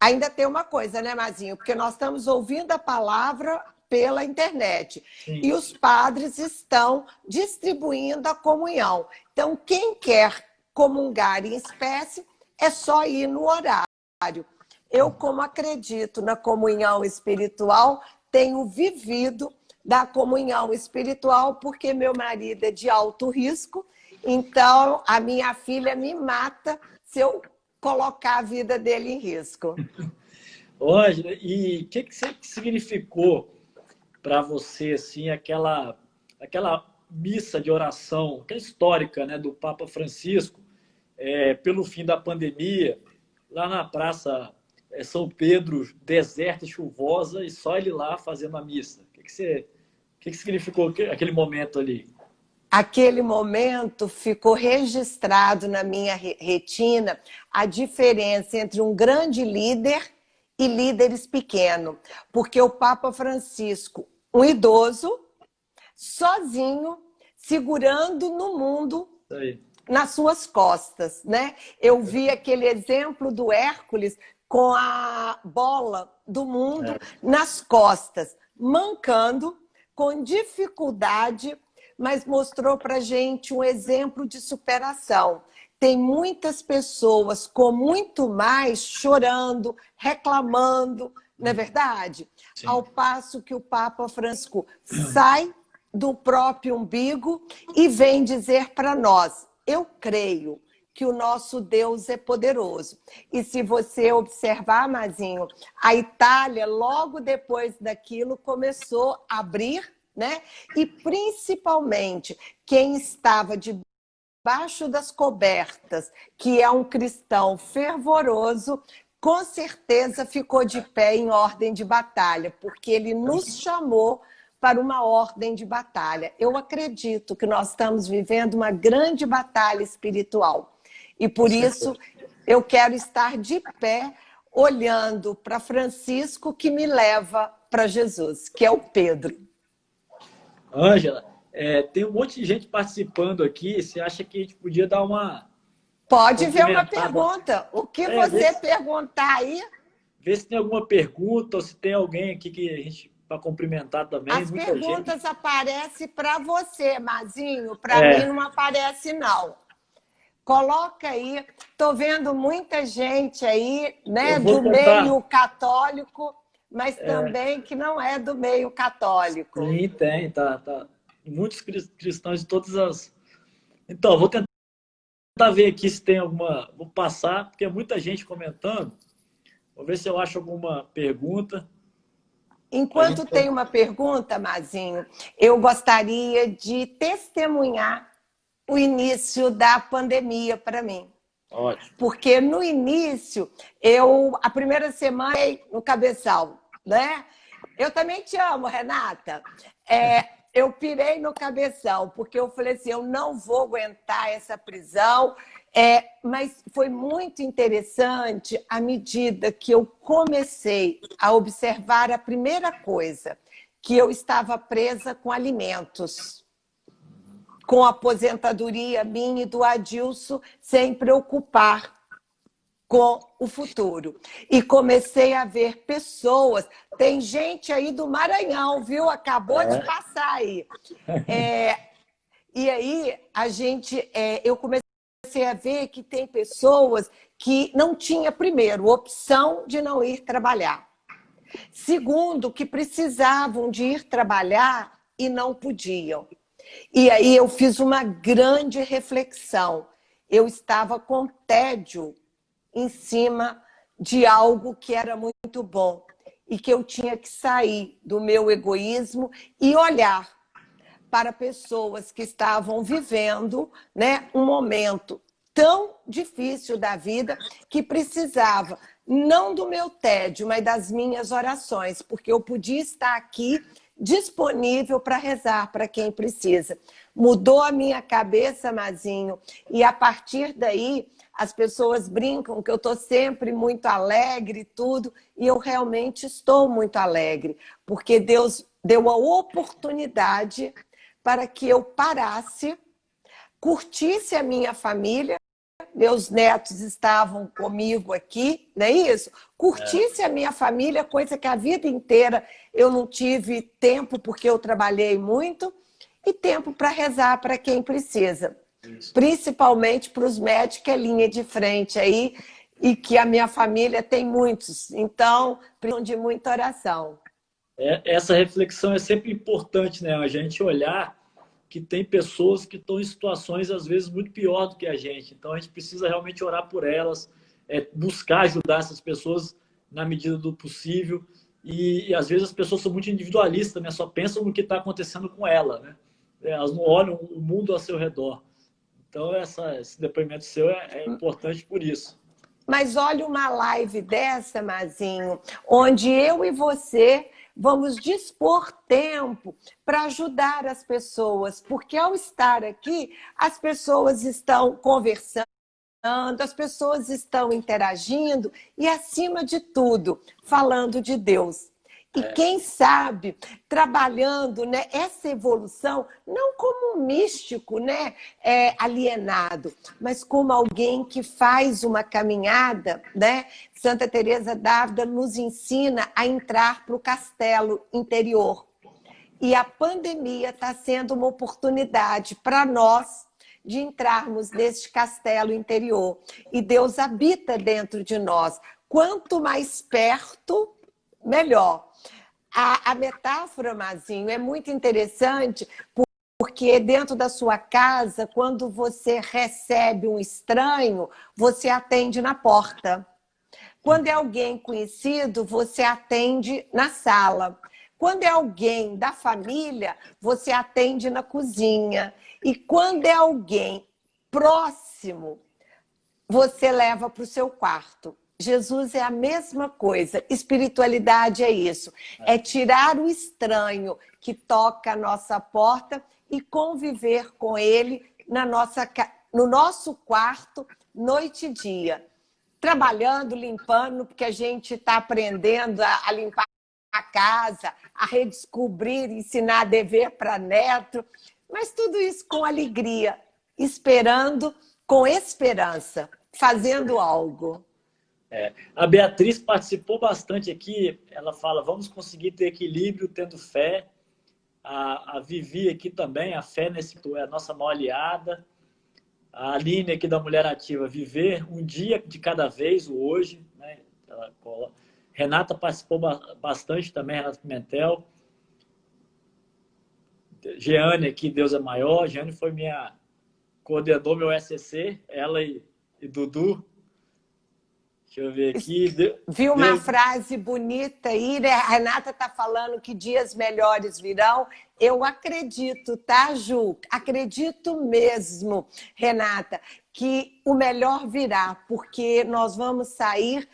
Ainda tem uma coisa, né, Mazinho? Porque nós estamos ouvindo a palavra pela internet. Sim. E os padres estão distribuindo a comunhão. Então, quem quer comungar em espécie, é só ir no horário. Eu, como acredito na comunhão espiritual, tenho vivido da comunhão espiritual porque meu marido é de alto risco, então a minha filha me mata se eu colocar a vida dele em risco. Ângela, e o que significou para você assim aquela missa de oração, que é histórica, né, do Papa Francisco, pelo fim da pandemia, lá na Praça São Pedro deserta e chuvosa e só ele lá fazendo a missa? O que significou aquele momento ali? Aquele momento ficou registrado na minha retina a diferença entre um grande líder e líderes pequenos. Porque o Papa Francisco, um idoso, sozinho, segurando no mundo Aí. nas suas costas, né? Eu vi aquele exemplo do Hércules com a bola do mundo nas costas, mancando, com dificuldade, mas mostrou para a gente um exemplo de superação. Tem muitas pessoas com muito mais chorando, reclamando, não é verdade? Sim. Ao passo que o Papa Francisco sai do próprio umbigo e vem dizer para nós: eu creio que o nosso Deus é poderoso. E se você observar, Mazinho, a Itália, logo depois daquilo, começou a abrir, né? E principalmente quem estava debaixo das cobertas, que é um cristão fervoroso, com certeza ficou de pé em ordem de batalha, porque ele nos chamou para uma ordem de batalha. Eu acredito que nós estamos vivendo uma grande batalha espiritual. E por isso eu quero estar de pé, olhando para Francisco, que me leva para Jesus, que é o Pedro. Ângela, tem um monte de gente participando aqui. Você acha que a gente podia dar uma... Pode ver uma pergunta. O que você perguntar aí? Vê se tem alguma pergunta ou se tem alguém aqui que a gente... para cumprimentar também. As perguntas aparecem para você, Mazinho. Para mim não aparece, não. Coloca aí. Estou vendo muita gente aí, né, do meio católico, mas também que não é do meio católico. Sim, tem. Tá. Muitos cristãos de todas as... Então, vou tentar ver aqui se tem alguma... Vou passar, porque é muita gente comentando. Vou ver se eu acho alguma pergunta. Enquanto tem uma pergunta, Mazinho, eu gostaria de testemunhar o início da pandemia para mim. Ótimo. Porque no início, a primeira semana, no cabeçal, né? Eu também te amo, Renata. Eu pirei no cabeção, porque eu falei assim, eu não vou aguentar essa prisão. Mas foi muito interessante à medida que eu comecei a observar a primeira coisa, que eu estava presa com alimentos, com a aposentadoria minha e do Adilson, sem preocupar com o futuro. E comecei a ver pessoas, tem gente aí do Maranhão, viu? Acabou de passar aí. E aí, eu comecei a ver que tem pessoas que não tinham, primeiro, opção de não ir trabalhar. Segundo, que precisavam de ir trabalhar e não podiam. E aí eu fiz uma grande reflexão. Eu estava com tédio em cima de algo que era muito bom e que eu tinha que sair do meu egoísmo e olhar para pessoas que estavam vivendo, né, um momento tão difícil da vida que precisava não do meu tédio, mas das minhas orações, porque eu podia estar aqui disponível para rezar para quem precisa. Mudou a minha cabeça, Mazinho, e a partir daí as pessoas brincam que eu estou sempre muito alegre e tudo, e eu realmente estou muito alegre, porque Deus deu a oportunidade para que eu parasse, curtisse a minha família, meus netos estavam comigo aqui, não é isso? Curtisse a minha família, coisa que a vida inteira eu não tive tempo, porque eu trabalhei muito, e tempo para rezar para quem precisa. Isso. Principalmente para os médicos, que é linha de frente aí, e que a minha família tem muitos, então precisam de muita oração. Essa reflexão é sempre importante, né? A gente olhar que tem pessoas que estão em situações, às vezes, muito pior do que a gente. Então, a gente precisa realmente orar por elas, buscar ajudar essas pessoas na medida do possível. E às vezes, as pessoas são muito individualistas, né? Só pensam no que está acontecendo com ela, né? Elas não olham o mundo ao seu redor. Então, esse depoimento seu é importante por isso. Mas olha uma live dessa, Mazinho, onde eu e você vamos dispor tempo para ajudar as pessoas, porque ao estar aqui, as pessoas estão conversando, as pessoas estão interagindo e, acima de tudo, falando de Deus. E quem sabe, trabalhando, né, essa evolução, não como um místico, né, alienado, mas como alguém que faz uma caminhada, né? Santa Teresa d'Ávila nos ensina a entrar para o castelo interior. E a pandemia está sendo uma oportunidade para nós de entrarmos neste castelo interior. E Deus habita dentro de nós. Quanto mais perto, melhor. A metáfora, Mazinho, é muito interessante, porque dentro da sua casa, quando você recebe um estranho, você atende na porta. Quando é alguém conhecido, você atende na sala. Quando é alguém da família, você atende na cozinha. E quando é alguém próximo, você leva para o seu quarto. Jesus é a mesma coisa. Espiritualidade é isso. É tirar o estranho que toca a nossa porta e conviver com ele no nosso quarto, noite e dia. Trabalhando, limpando, porque a gente está aprendendo a limpar a casa, a redescobrir, ensinar dever para neto. Mas tudo isso com alegria, esperando com esperança, fazendo algo. A Beatriz participou bastante aqui. Ela fala, vamos conseguir ter equilíbrio tendo fé. A Vivi aqui também, a fé é a nossa maior aliada. A Aline aqui da Mulher Ativa, viver um dia de cada vez, o hoje. Né? Renata participou bastante também, Renata Pimentel. Jeane aqui, Deus é maior. Jeane foi coordenou meu SCC, ela e Dudu. Deixa eu ver aqui. Viu uma frase bonita aí, né? A Renata está falando que dias melhores virão. Eu acredito, tá, Ju? Acredito mesmo, Renata, que o melhor virá, porque nós vamos sair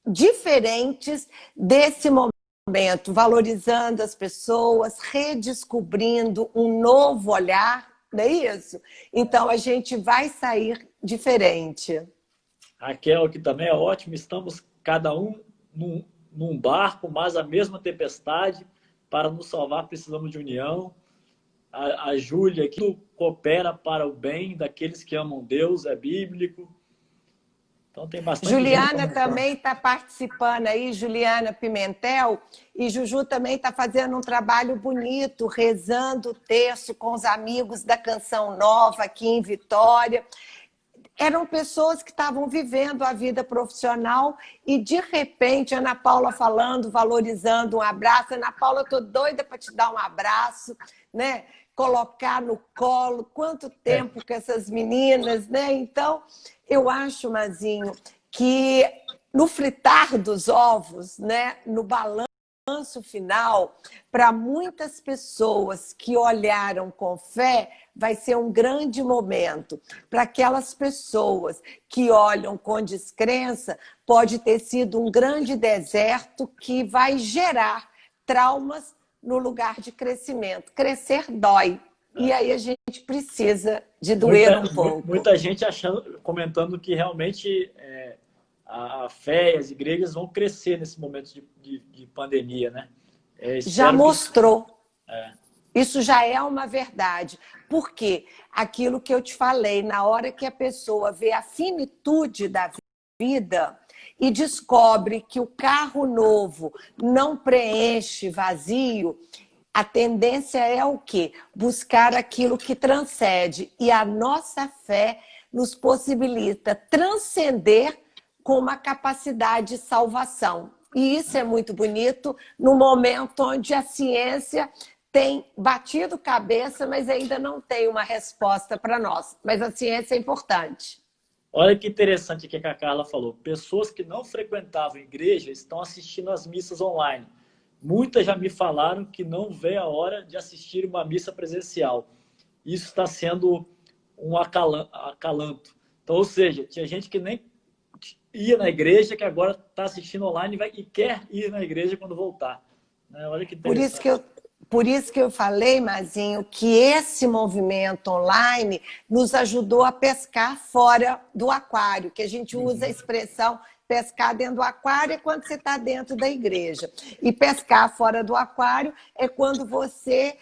diferentes desse momento, valorizando as pessoas, redescobrindo um novo olhar, não é isso? Então, a gente vai sair diferente. Raquel aqui também é ótimo. Estamos cada um num barco, mas a mesma tempestade. Para nos salvar, precisamos de união. A Júlia aqui coopera para o bem daqueles que amam Deus, é bíblico. Então tem bastante Juliana também está participando aí, Juliana Pimentel, e Juju também está fazendo um trabalho bonito, rezando o terço com os amigos da Canção Nova aqui em Vitória. Eram pessoas que estavam vivendo a vida profissional e, de repente, Ana Paula falando, valorizando um abraço. Ana Paula, eu estou doida para te dar um abraço, né? Colocar no colo. Quanto tempo com essas meninas, né? Então, eu acho, Mazinho, que no fritar dos ovos, né? No balanço final, para muitas pessoas que olharam com fé, vai ser um grande momento. Para aquelas pessoas que olham com descrença, pode ter sido um grande deserto que vai gerar traumas no lugar de crescimento. Crescer dói. E aí a gente precisa de doer um pouco. Muita gente comentando que realmente a fé e as igrejas vão crescer nesse momento de pandemia, né? Já mostrou. Isso já é uma verdade. Porque aquilo que eu te falei, na hora que a pessoa vê a finitude da vida e descobre que o carro novo não preenche vazio, a tendência é o quê? Buscar aquilo que transcende. E a nossa fé nos possibilita transcender com uma capacidade de salvação. E isso é muito bonito no momento onde a ciência tem batido cabeça, mas ainda não tem uma resposta para nós. Mas a ciência é importante. Olha que interessante que a Carla falou. Pessoas que não frequentavam igreja estão assistindo as missas online. Muitas já me falaram que não vê a hora de assistir uma missa presencial. Isso está sendo um acalanto. Então, ou seja, tinha gente que nem ia na igreja, que agora está assistindo online e quer ir na igreja quando voltar. Né? Olha que Por interessante. isso que eu, por isso que eu falei, Mazinho, que esse movimento online nos ajudou a pescar fora do aquário, que a gente usa a expressão pescar dentro do aquário é quando você está dentro da igreja. E pescar fora do aquário é quando você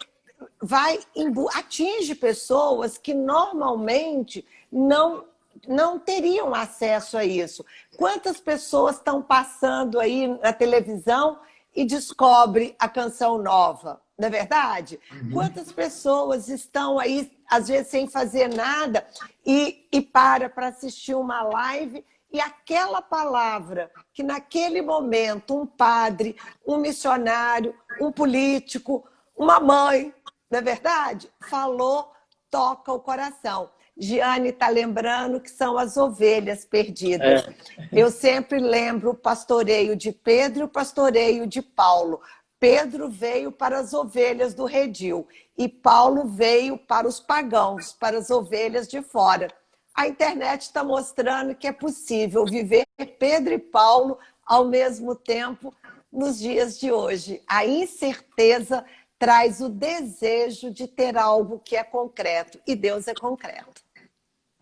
atinge pessoas que normalmente não teriam acesso a isso. Quantas pessoas estão passando aí na televisão e descobre a canção nova, não é verdade? Quantas pessoas estão aí, às vezes, sem fazer nada e para assistir uma live e aquela palavra que naquele momento um padre, um missionário, um político, uma mãe, não é verdade? Falou, toca o coração. Giane está lembrando que são as ovelhas perdidas. Eu sempre lembro o pastoreio de Pedro e o pastoreio de Paulo. Pedro veio para as ovelhas do redil e Paulo veio para os pagãos, para as ovelhas de fora. A internet está mostrando que é possível viver Pedro e Paulo ao mesmo tempo nos dias de hoje. A incerteza traz o desejo de ter algo que é concreto, e Deus é concreto.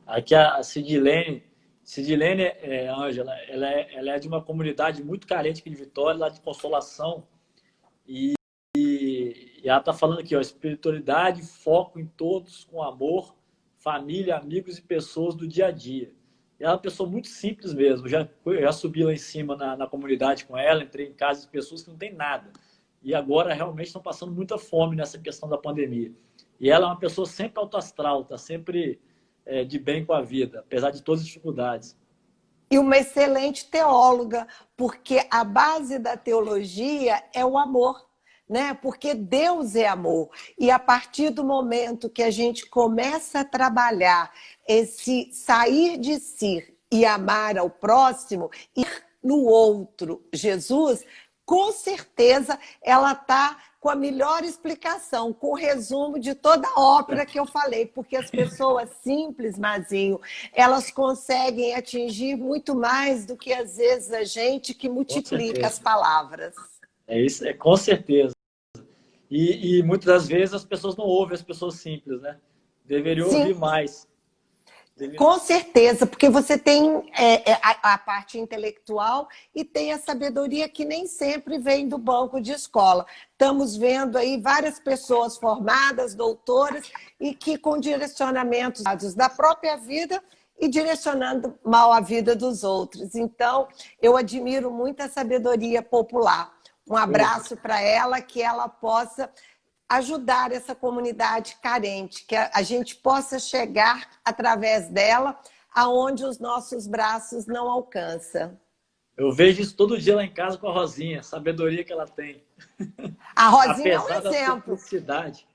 Aqui a Sidilene, Ângela, ela é de uma comunidade muito carente aqui de Vitória, lá de Consolação, e ela está falando aqui, ó, espiritualidade, foco em todos, com amor, família, amigos e pessoas do dia a dia. E ela é uma pessoa muito simples mesmo. Eu já subi lá em cima na comunidade com ela, entrei em casa de pessoas que não têm nada. E agora realmente estão passando muita fome nessa questão da pandemia. E ela é uma pessoa sempre autoastral, está sempre de bem com a vida, apesar de todas as dificuldades. E uma excelente teóloga, porque a base da teologia é o amor, né? Porque Deus é amor. E a partir do momento que a gente começa a trabalhar esse sair de si e amar ao próximo, ir no outro, Jesus, com certeza ela está com a melhor explicação, com o resumo de toda a ópera que eu falei, porque as pessoas simples, Mazinho, elas conseguem atingir muito mais do que às vezes a gente que multiplica as palavras. É isso, com certeza. E muitas das vezes as pessoas não ouvem as pessoas simples, né? Deveriam ouvir mais. Com certeza, porque você tem a parte intelectual e tem a sabedoria que nem sempre vem do banco de escola. Estamos vendo aí várias pessoas formadas, doutoras, e que com direcionamentos da própria vida e direcionando mal a vida dos outros. Então, eu admiro muito a sabedoria popular. Um abraço para ela, que ela possa ajudar essa comunidade carente, que a gente possa chegar através dela aonde os nossos braços não alcançam. Eu vejo isso todo dia lá em casa com a Rosinha, a sabedoria que ela tem. A Rosinha apesar é um exemplo. Da simplicidade.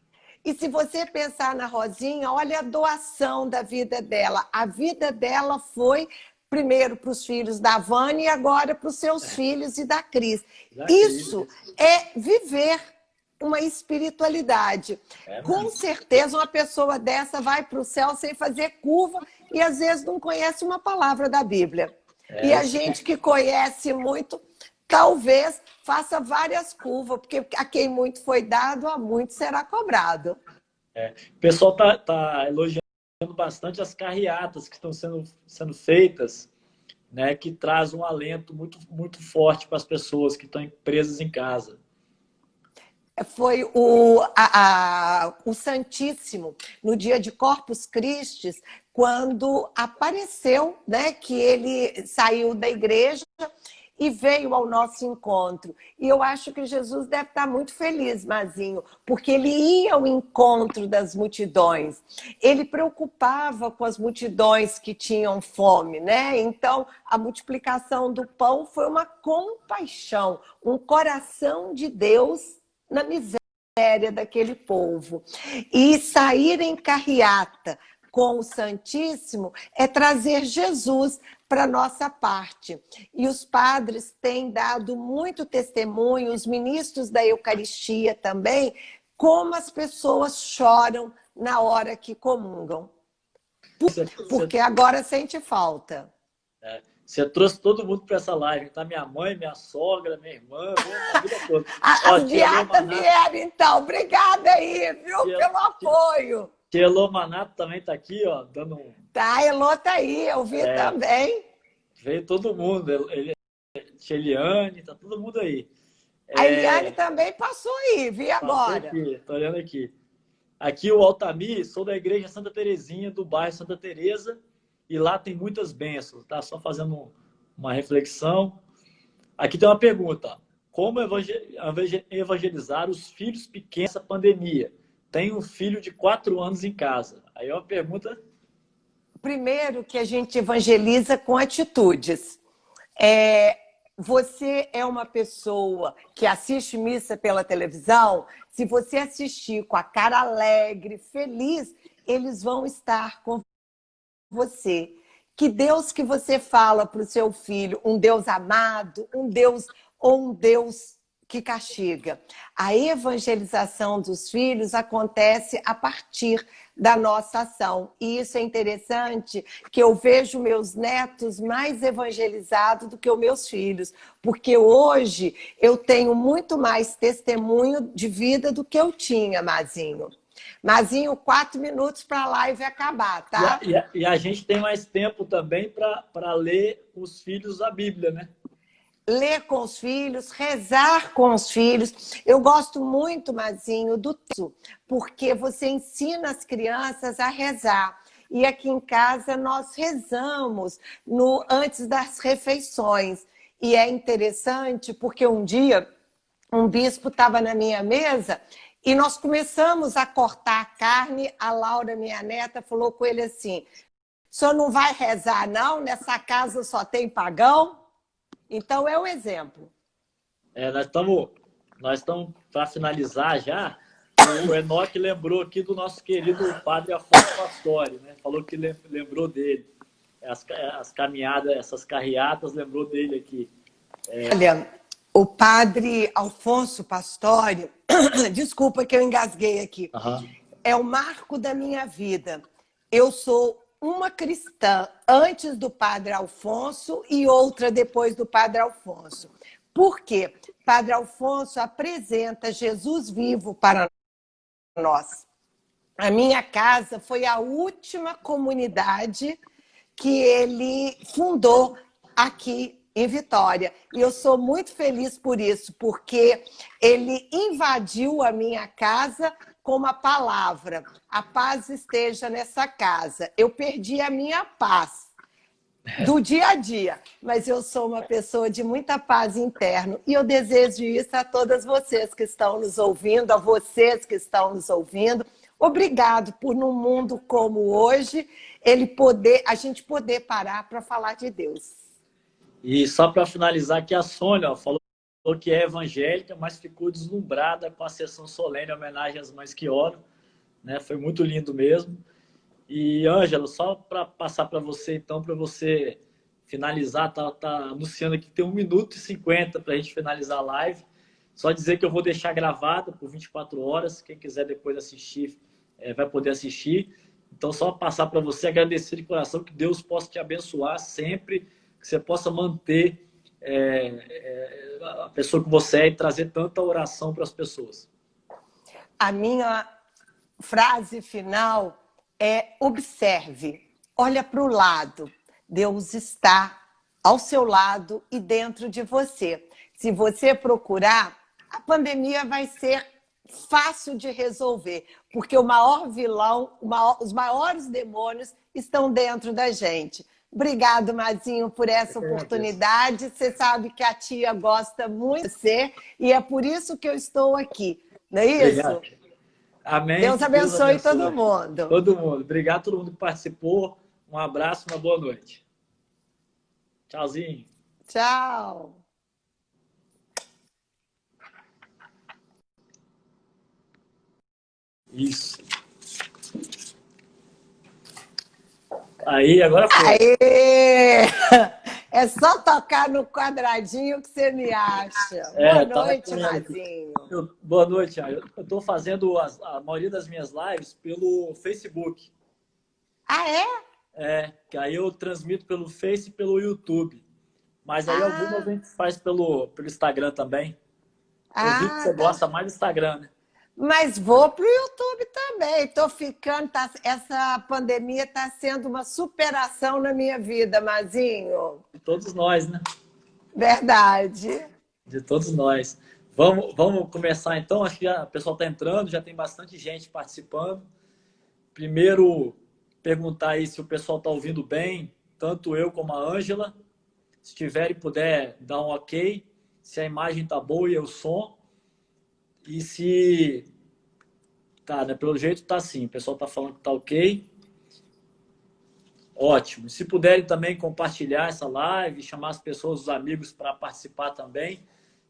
E se você pensar na Rosinha, olha a doação da vida dela. A vida dela foi primeiro para os filhos da Vânia e agora para os seus filhos e da Cris. Isso é viver uma espiritualidade. Com certeza uma pessoa dessa vai para o céu sem fazer curva e às vezes não conhece uma palavra da Bíblia. E a gente que conhece muito, talvez faça várias curvas, porque a quem muito foi dado, a muito será cobrado. O pessoal tá elogiando bastante as carreatas que estão sendo feitas, né, que traz um alento muito, muito forte para as pessoas que estão presas em casa. Foi o Santíssimo, no dia de Corpus Christi, quando apareceu, né, que ele saiu da igreja e veio ao nosso encontro. E eu acho que Jesus deve estar muito feliz, Mazinho, porque ele ia ao encontro das multidões. Ele preocupava com as multidões que tinham fome, né? Então, a multiplicação do pão foi uma compaixão, um coração de Deus na miséria daquele povo. E sair em carreata com o Santíssimo é trazer Jesus para a nossa parte. E os padres têm dado muito testemunho, os ministros da Eucaristia também, como as pessoas choram na hora que comungam. Porque agora sente falta. Você trouxe todo mundo para essa live. Tá minha mãe, minha sogra, minha irmã, a família toda. As diatas vieram, então. Obrigada aí, viu, pelo apoio. Tia Elô Manato também tá aqui, ó, dando um... Tá, a Elô tá aí, eu vi também. Veio todo mundo. Tia Eliane, tá todo mundo aí. A Eliane também passou aí, vi agora. Aqui, tô olhando aqui. Aqui o Altamir, sou da igreja Santa Terezinha, do bairro Santa Teresa, e lá tem muitas bênçãos, tá? Só fazendo uma reflexão. Aqui tem uma pergunta. Como evangelizar os filhos pequenos nessa pandemia? Tenho um filho de 4 anos em casa. Aí é uma pergunta... Primeiro que a gente evangeliza com atitudes. Você é uma pessoa que assiste missa pela televisão, se você assistir com a cara alegre, feliz, eles vão estar com você. Que Deus que você fala para o seu filho, um Deus amado, um Deus que castiga. A evangelização dos filhos acontece a partir da nossa ação. E isso é interessante, que eu vejo meus netos mais evangelizados do que os meus filhos, porque hoje eu tenho muito mais testemunho de vida do que eu tinha, Mazinho. Mazinho, 4 minutos para a live acabar, tá? E a gente tem mais tempo também para ler com os filhos a Bíblia, né? Ler com os filhos, rezar com os filhos. Eu gosto muito, Mazinho, do terço, porque você ensina as crianças a rezar. E aqui em casa nós rezamos antes das refeições. E é interessante porque um dia um bispo estava na minha mesa e nós começamos a cortar a carne. A Laura, minha neta, falou com ele assim: o senhor não vai rezar, não? Nessa casa só tem pagão? Então, é o exemplo. Nós estamos para finalizar já. O Enoque lembrou aqui do nosso querido padre Afonso Pastore, né? Falou que lembrou dele. As caminhadas, essas carreatas, lembrou dele aqui. Olha, o padre Afonso Pastore, desculpa que eu engasguei aqui, é o marco da minha vida. Eu sou uma cristã antes do Padre Alfonso e outra depois do Padre Alfonso. Por quê? Padre Alfonso apresenta Jesus vivo para nós. A minha casa foi a última comunidade que ele fundou aqui em Vitória. E eu sou muito feliz por isso, porque ele invadiu a minha casa com uma palavra: a paz esteja nessa casa. Eu perdi a minha paz do dia a dia, mas eu sou uma pessoa de muita paz interna e eu desejo isso a todas vocês que estão nos ouvindo, a vocês que estão nos ouvindo. Obrigado por, num mundo como hoje, a gente poder parar para falar de Deus. E só para finalizar aqui, a Sônia falou que é evangélica, mas ficou deslumbrada com a sessão solene em homenagem às mães que oram, né? Foi muito lindo mesmo. E, Ângela, só para passar para você, então, para você finalizar, tá anunciando aqui que tem 1 minuto e 50 para a gente finalizar a live. Só dizer que eu vou deixar gravado por 24 horas. Quem quiser depois assistir, vai poder assistir. Então, só passar para você, agradecer de coração, que Deus possa te abençoar sempre, que você possa manter a pessoa que você é e trazer tanta oração para as pessoas. A minha frase final é: observe, olha para o lado. Deus está ao seu lado e dentro de você. Se você procurar, a pandemia vai ser fácil de resolver, porque o maior vilão, os maiores demônios estão dentro da gente. Obrigado, Mazinho, por essa oportunidade. Você sabe que a tia gosta muito de você e é por isso que eu estou aqui. Não é isso? Obrigado. Amém. Deus abençoe todo mundo. Todo mundo. Obrigado a todo mundo que participou. Um abraço, uma boa noite. Tchauzinho. Tchau. Isso. Aí, agora foi. Aê! É só tocar no quadradinho que você me acha. Boa noite, Mazinho. Boa noite. Eu estou fazendo a maioria das minhas lives pelo Facebook. Ah, é? Que aí eu transmito pelo Face e pelo YouTube. Mas aí algumas Ah, a gente faz pelo Instagram também. Eu vi que ah, você tá. gosta mais do Instagram, né? Mas vou para o YouTube também. Estou ficando. Essa pandemia está sendo uma superação na minha vida, Mazinho. De todos nós, né? Verdade. De todos nós. Vamos começar então. Acho que já, o pessoal está entrando, já tem bastante gente participando. Primeiro, perguntar aí se o pessoal está ouvindo bem, tanto eu como a Ângela. Se tiver e puder dar um ok, se a imagem tá boa e o som. E se. Tá, né? Pelo jeito tá sim. O pessoal tá falando que tá ok. Ótimo. Se puderem também compartilhar essa live, chamar as pessoas, os amigos para participar também,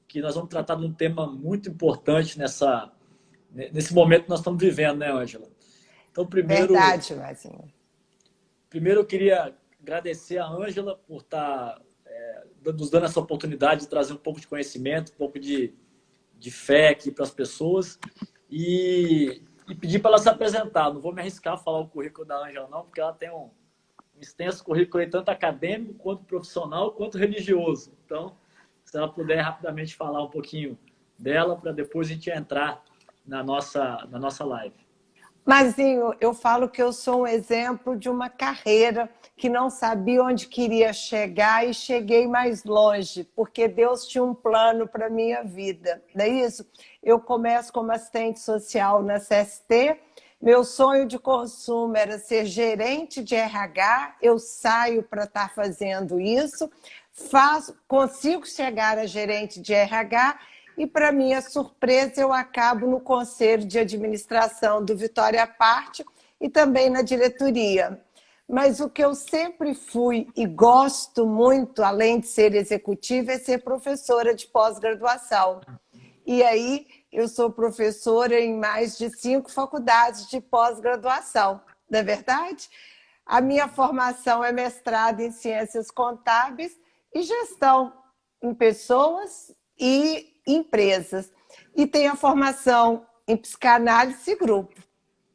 que nós vamos tratar de um tema muito importante nesse momento que nós estamos vivendo, né, Ângela? Então, Verdade, Mazinho. primeiro eu queria agradecer a Ângela por estar nos dando essa oportunidade de trazer um pouco de conhecimento, um pouco de fé aqui para as pessoas e pedir para ela se apresentar. Não vou me arriscar a falar o currículo da Ângela, não, porque ela tem um extenso currículo aí, tanto acadêmico, quanto profissional, quanto religioso. Então, se ela puder rapidamente falar um pouquinho dela, para depois a gente entrar na nossa live. Mazinho, eu falo que eu sou um exemplo de uma carreira que não sabia onde queria chegar e cheguei mais longe, porque Deus tinha um plano para a minha vida, não é isso? Eu começo como assistente social na CST, meu sonho de consumo era ser gerente de RH, eu saio para estar fazendo isso, consigo chegar a gerente de RH e, para minha surpresa, eu acabo no conselho de administração do Vitória Parte e também na diretoria. Mas o que eu sempre fui e gosto muito, além de ser executiva, é ser professora de pós-graduação. E aí eu sou professora em mais de 5 faculdades de pós-graduação, não é verdade? A minha formação é mestrado em ciências contábeis e gestão em pessoas e empresas. E tenho a formação em psicanálise e grupo.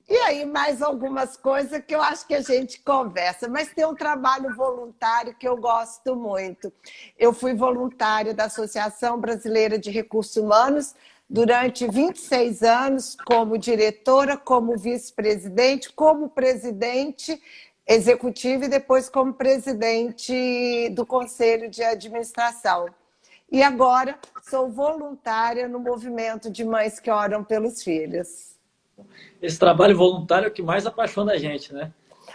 E aí, mais algumas coisas que eu acho que a gente conversa, mas tem um trabalho voluntário que eu gosto muito. Eu fui voluntária da Associação Brasileira de Recursos Humanos durante 26 anos, como diretora, como vice-presidente, como presidente executivo e depois como presidente do Conselho de Administração. E agora sou voluntária no movimento de mães que oram pelos filhos. Esse trabalho voluntário é o que mais apaixona a gente, né?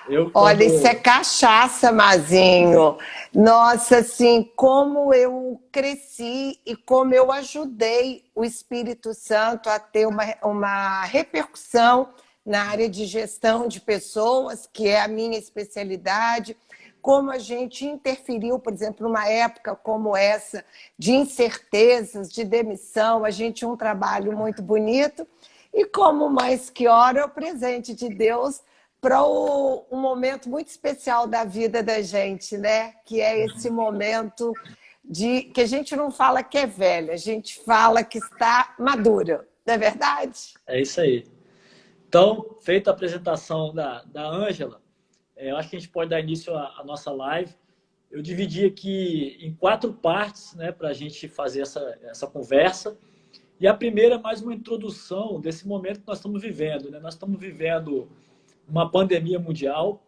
Eu, Olha, isso é quando. cachaça, Mazinho. Nossa, assim, como eu cresci e como eu ajudei o Espírito Santo a ter uma repercussão na área de gestão de pessoas, que é a minha especialidade, como a gente interferiu, por exemplo, numa época como essa, de incertezas, de demissão, a gente tinha um trabalho muito bonito, e como Mães que Oram é o presente de Deus para um momento muito especial da vida da gente, né? Que é esse momento de que a gente não fala que é velha, a gente fala que está madura, não é verdade? É isso aí. Então, feita a apresentação da Ângela, eu acho que a gente pode dar início à nossa live. Eu dividi aqui em 4 partes, né, para a gente fazer essa conversa. E a primeira é mais uma introdução desse momento que nós estamos vivendo, né? Nós estamos vivendo uma pandemia mundial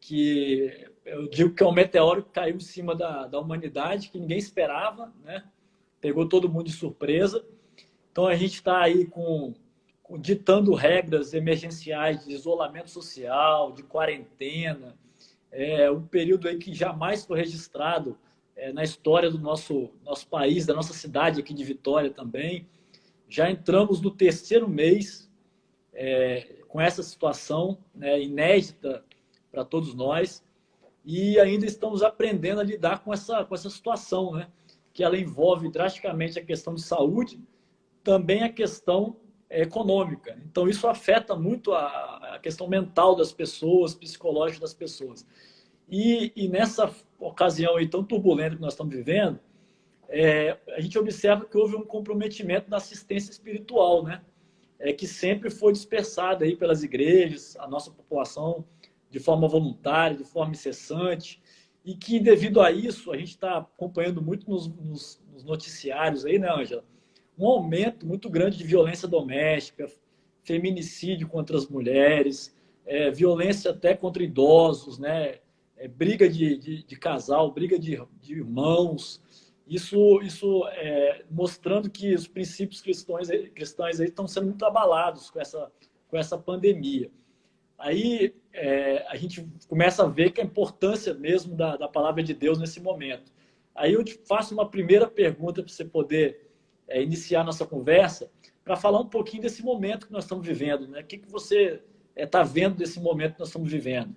que eu digo que é um meteoro que caiu em cima da humanidade, que ninguém esperava, né? Pegou todo mundo de surpresa. Então a gente está aí ditando regras emergenciais de isolamento social, de quarentena, um período aí que jamais foi registrado na história do nosso país, da nossa cidade aqui de Vitória também. Já entramos no 3º mês com essa situação, né, inédita para todos nós e ainda estamos aprendendo a lidar com essa situação, né, que ela envolve drasticamente a questão de saúde, também a questão econômica. Então, isso afeta muito a questão mental das pessoas, psicológica das pessoas. E nessa ocasião aí tão turbulenta que nós estamos vivendo, a gente observa que houve um comprometimento da assistência espiritual, né? Que sempre foi dispersada aí pelas igrejas, a nossa população de forma voluntária, de forma incessante, e que, devido a isso, a gente está acompanhando muito nos noticiários aí, né, Ângela? Um aumento muito grande de violência doméstica, feminicídio contra as mulheres, violência até contra idosos, né? Briga de casal, briga de irmãos. Isso mostrando que os princípios cristãos aí estão sendo muito abalados com essa pandemia. Aí a gente começa a ver que a importância mesmo da palavra de Deus nesse momento. Aí eu te faço uma primeira pergunta para você poder iniciar nossa conversa, para falar um pouquinho desse momento que nós estamos vivendo, né? O que você está vendo desse momento que nós estamos vivendo?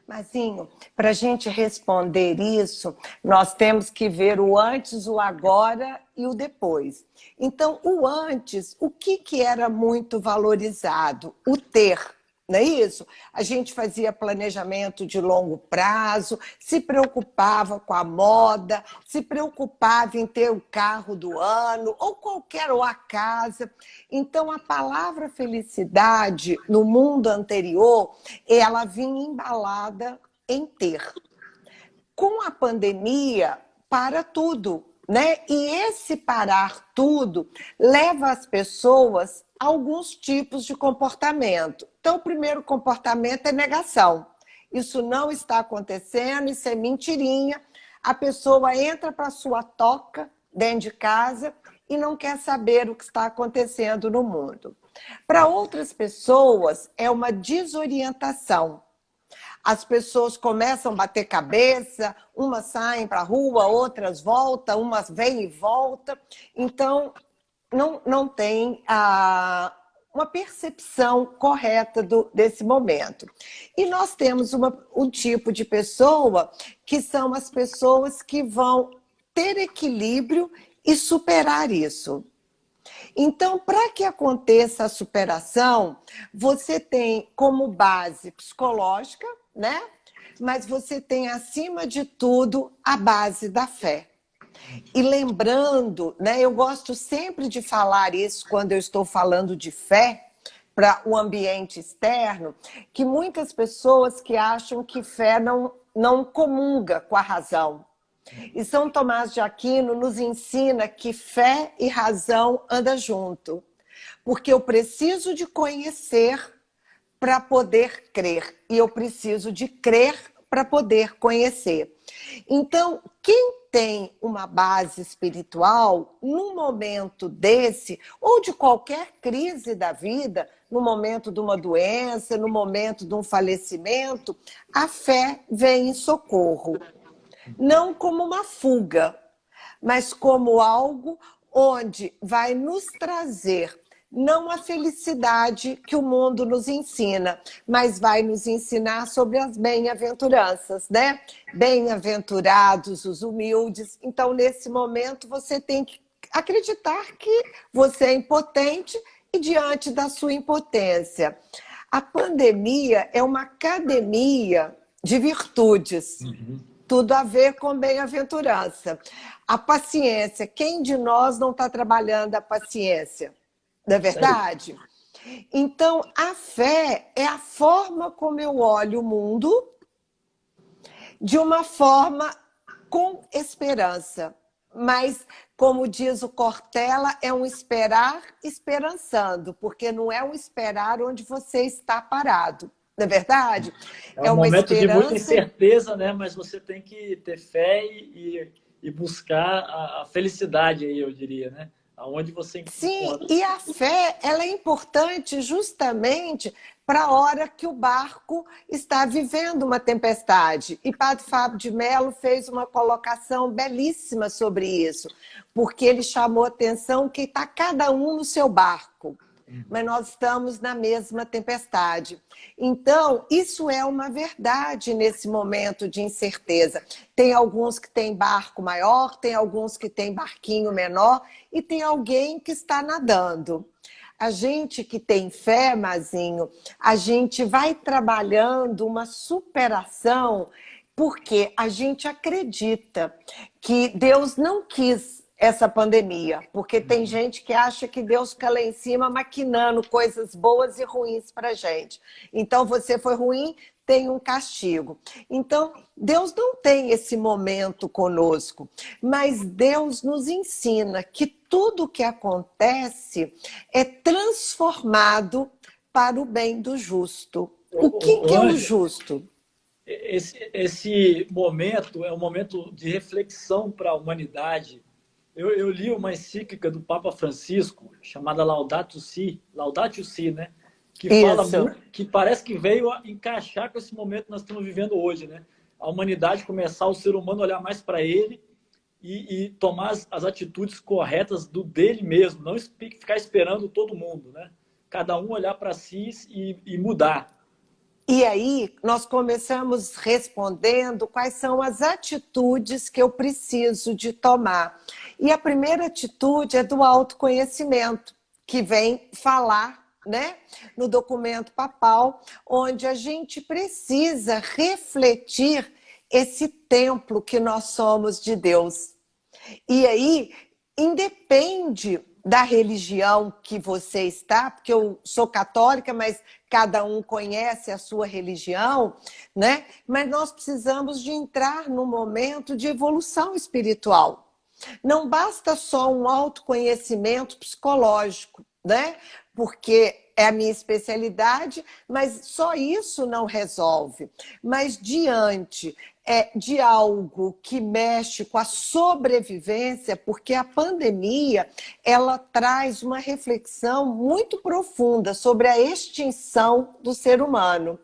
Mazinho, para a gente responder isso, nós temos que ver o antes, o agora e o depois. Então, o antes, o que era muito valorizado? O ter. Não é isso? A gente fazia planejamento de longo prazo, se preocupava com a moda, se preocupava em ter o carro do ano, ou a casa. Então, a palavra felicidade, no mundo anterior, ela vinha embalada em ter. Com a pandemia, para tudo, né? E esse parar tudo leva as pessoas a alguns tipos de comportamento. Então, o primeiro comportamento é negação. Isso não está acontecendo, isso é mentirinha. A pessoa entra para a sua toca dentro de casa e não quer saber o que está acontecendo no mundo. Para outras pessoas, é uma desorientação. As pessoas começam a bater cabeça, umas saem para a rua, outras voltam, umas vêm e voltam. Então, não tem uma percepção correta desse momento. E nós temos um tipo de pessoa que são as pessoas que vão ter equilíbrio e superar isso. Então, para que aconteça a superação, você tem como base psicológica, né? Mas você tem, acima de tudo, a base da fé. E lembrando, né, eu gosto sempre de falar isso quando eu estou falando de fé para o ambiente externo, que muitas pessoas que acham que fé não comunga com a razão. E São Tomás de Aquino nos ensina que fé e razão andam junto, porque eu preciso de conhecer para poder crer, e eu preciso de crer para poder conhecer. Então, quem tem uma base espiritual, num momento desse, ou de qualquer crise da vida, no momento de uma doença, no momento de um falecimento, a fé vem em socorro. Não como uma fuga, mas como algo onde vai nos trazer não a felicidade que o mundo nos ensina, mas vai nos ensinar sobre as bem-aventuranças, né? Bem-aventurados os humildes. Então, nesse momento, você tem que acreditar que você é impotente e diante da sua impotência. A pandemia é uma academia de virtudes. Tudo a ver com bem-aventurança. A paciência. Quem de nós não está trabalhando a paciência? Não é verdade? Então, a fé é a forma como eu olho o mundo de uma forma com esperança. Mas, como diz o Cortella, é um esperar esperançando, porque não é um esperar onde você está parado. Não é verdade? É um momento de muita incerteza, né? Mas você tem que ter fé e buscar a felicidade aí, eu diria, né? Aonde você encontra. Sim, e a fé, ela é importante justamente para a hora que o barco está vivendo uma tempestade. E Padre Fábio de Mello fez uma colocação belíssima sobre isso, porque ele chamou a atenção que está cada um no seu barco, mas nós estamos na mesma tempestade. Então, isso é uma verdade nesse momento de incerteza. Tem alguns que têm barco maior, tem alguns que têm barquinho menor e tem alguém que está nadando. A gente que tem fé, Mazinho, a gente vai trabalhando uma superação porque a gente acredita que Deus não quis essa pandemia, porque tem gente que acha que Deus fica lá em cima maquinando coisas boas e ruins para a gente. Então, você foi ruim, tem um castigo. Então, Deus não tem esse momento conosco, mas Deus nos ensina que tudo que acontece é transformado para o bem do justo. O que é o Ângela, justo? esse momento é um momento de reflexão para a humanidade. Eu li uma encíclica do Papa Francisco chamada Laudatio Si, né? Que fala Isso. muito, que parece que veio a encaixar com esse momento que nós estamos vivendo hoje, né? A humanidade começar, o ser humano olhar mais para ele e tomar as atitudes corretas do dele mesmo, não ficar esperando todo mundo, né? Cada um olhar para si e mudar. E aí, nós começamos respondendo quais são as atitudes que eu preciso de tomar. E a primeira atitude é do autoconhecimento, que vem falar, né, no documento papal, onde a gente precisa refletir esse templo que nós somos de Deus. E aí, independe da religião que você está, porque eu sou católica, mas cada um conhece a sua religião, né? Mas nós precisamos de entrar num momento de evolução espiritual. Não basta só um autoconhecimento psicológico, né? Porque é a minha especialidade, mas só isso não resolve. Mas diante de algo que mexe com a sobrevivência, porque a pandemia ela traz uma reflexão muito profunda sobre a extinção do ser humano.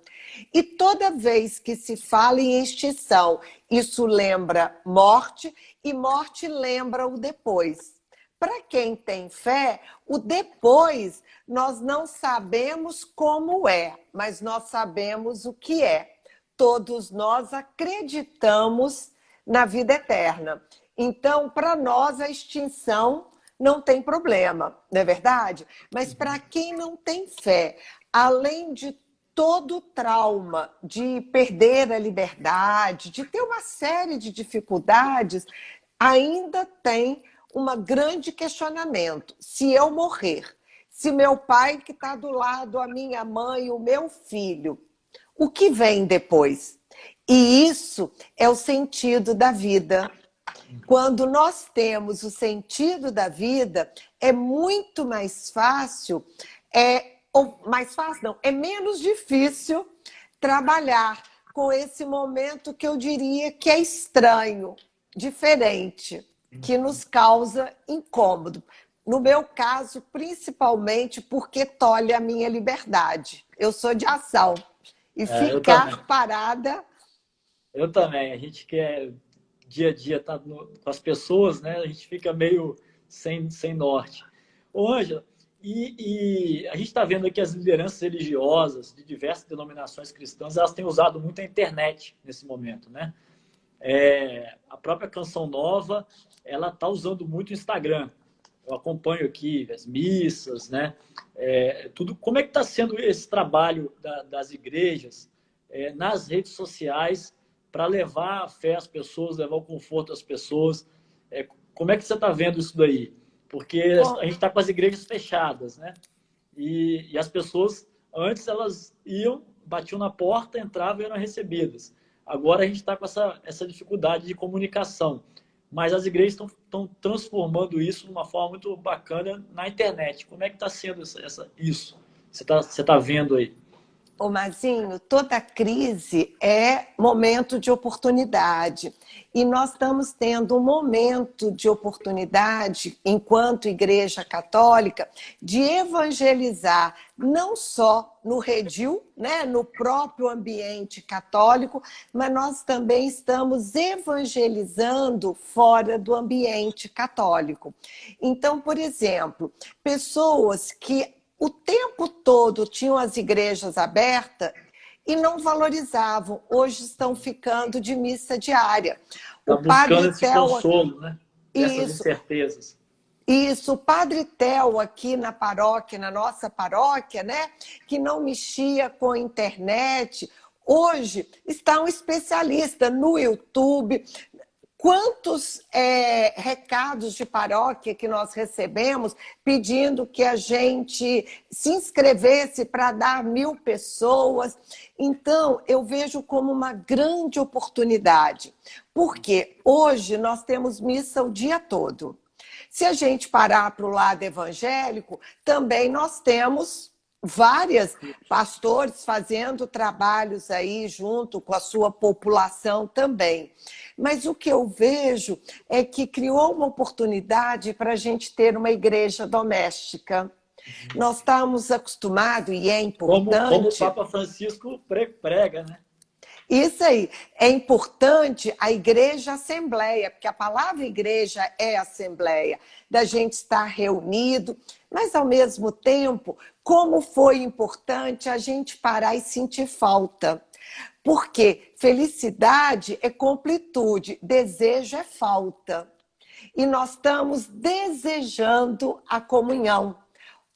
E toda vez que se fala em extinção, isso lembra morte e morte lembra o depois. Para quem tem fé, o depois nós não sabemos como é, mas nós sabemos o que é. Todos nós acreditamos na vida eterna. Então, para nós, a extinção não tem problema, não é verdade? Mas para quem não tem fé, além de todo o trauma de perder a liberdade, de ter uma série de dificuldades, ainda tem um grande questionamento. Se eu morrer, se meu pai que está do lado, a minha mãe, o meu filho, o que vem depois? E isso é o sentido da vida. Quando nós temos o sentido da vida, é muito mais fácil, ou mais fácil não, é menos difícil trabalhar com esse momento que eu diria que é estranho, diferente, que nos causa incômodo. No meu caso, principalmente porque tolhe a minha liberdade. Eu sou de ação. E Eu também. ficar parada. Eu também. A gente quer dia a dia estar com as pessoas, né? A gente fica meio sem norte. Ô, Ângela, e a gente está vendo aqui as lideranças religiosas de diversas denominações cristãs, elas têm usado muito a internet nesse momento, né? A própria Canção Nova, ela está usando muito o Instagram. Eu acompanho aqui as missas, né? Tudo. Como é que está sendo esse trabalho das igrejas nas redes sociais para levar a fé às pessoas, levar o conforto às pessoas? Como é que você está vendo isso daí? Porque a gente está com as igrejas fechadas, né? E as pessoas, antes elas iam, batiam na porta, entravam e eram recebidas. Agora a gente está com essa dificuldade de comunicação. Mas as igrejas estão transformando isso de uma forma muito bacana na internet. Como é que está sendo isso? Você tá vendo aí? Ô, Mazinho, toda crise é momento de oportunidade. E nós estamos tendo um momento de oportunidade, enquanto Igreja Católica, de evangelizar não só no redil, né, no próprio ambiente católico, mas nós também estamos evangelizando fora do ambiente católico. Então, por exemplo, pessoas que o tempo todo tinham as igrejas abertas e não valorizavam. Hoje estão ficando de missa diária. Está buscando esse consolo, né? Dessas incertezas. Isso, o Padre Theo aqui na paróquia, na nossa paróquia, né, que não mexia com a internet, hoje está um especialista no YouTube, Quantos recados de paróquia que nós recebemos pedindo que a gente se inscrevesse para dar 1000 pessoas. Então, eu vejo como uma grande oportunidade, porque hoje nós temos missa o dia todo. Se a gente parar para o lado evangélico, também nós temos vários pastores fazendo trabalhos aí junto com a sua população também. Mas o que eu vejo é que criou uma oportunidade para a gente ter uma igreja doméstica. Nós estamos acostumados, e é importante... Como o Papa Francisco prega, né? Isso aí, é importante a igreja assembleia, porque a palavra igreja é assembleia, da gente estar reunido, mas ao mesmo tempo, como foi importante a gente parar e sentir falta. Porque felicidade é completude, desejo é falta. E nós estamos desejando a comunhão.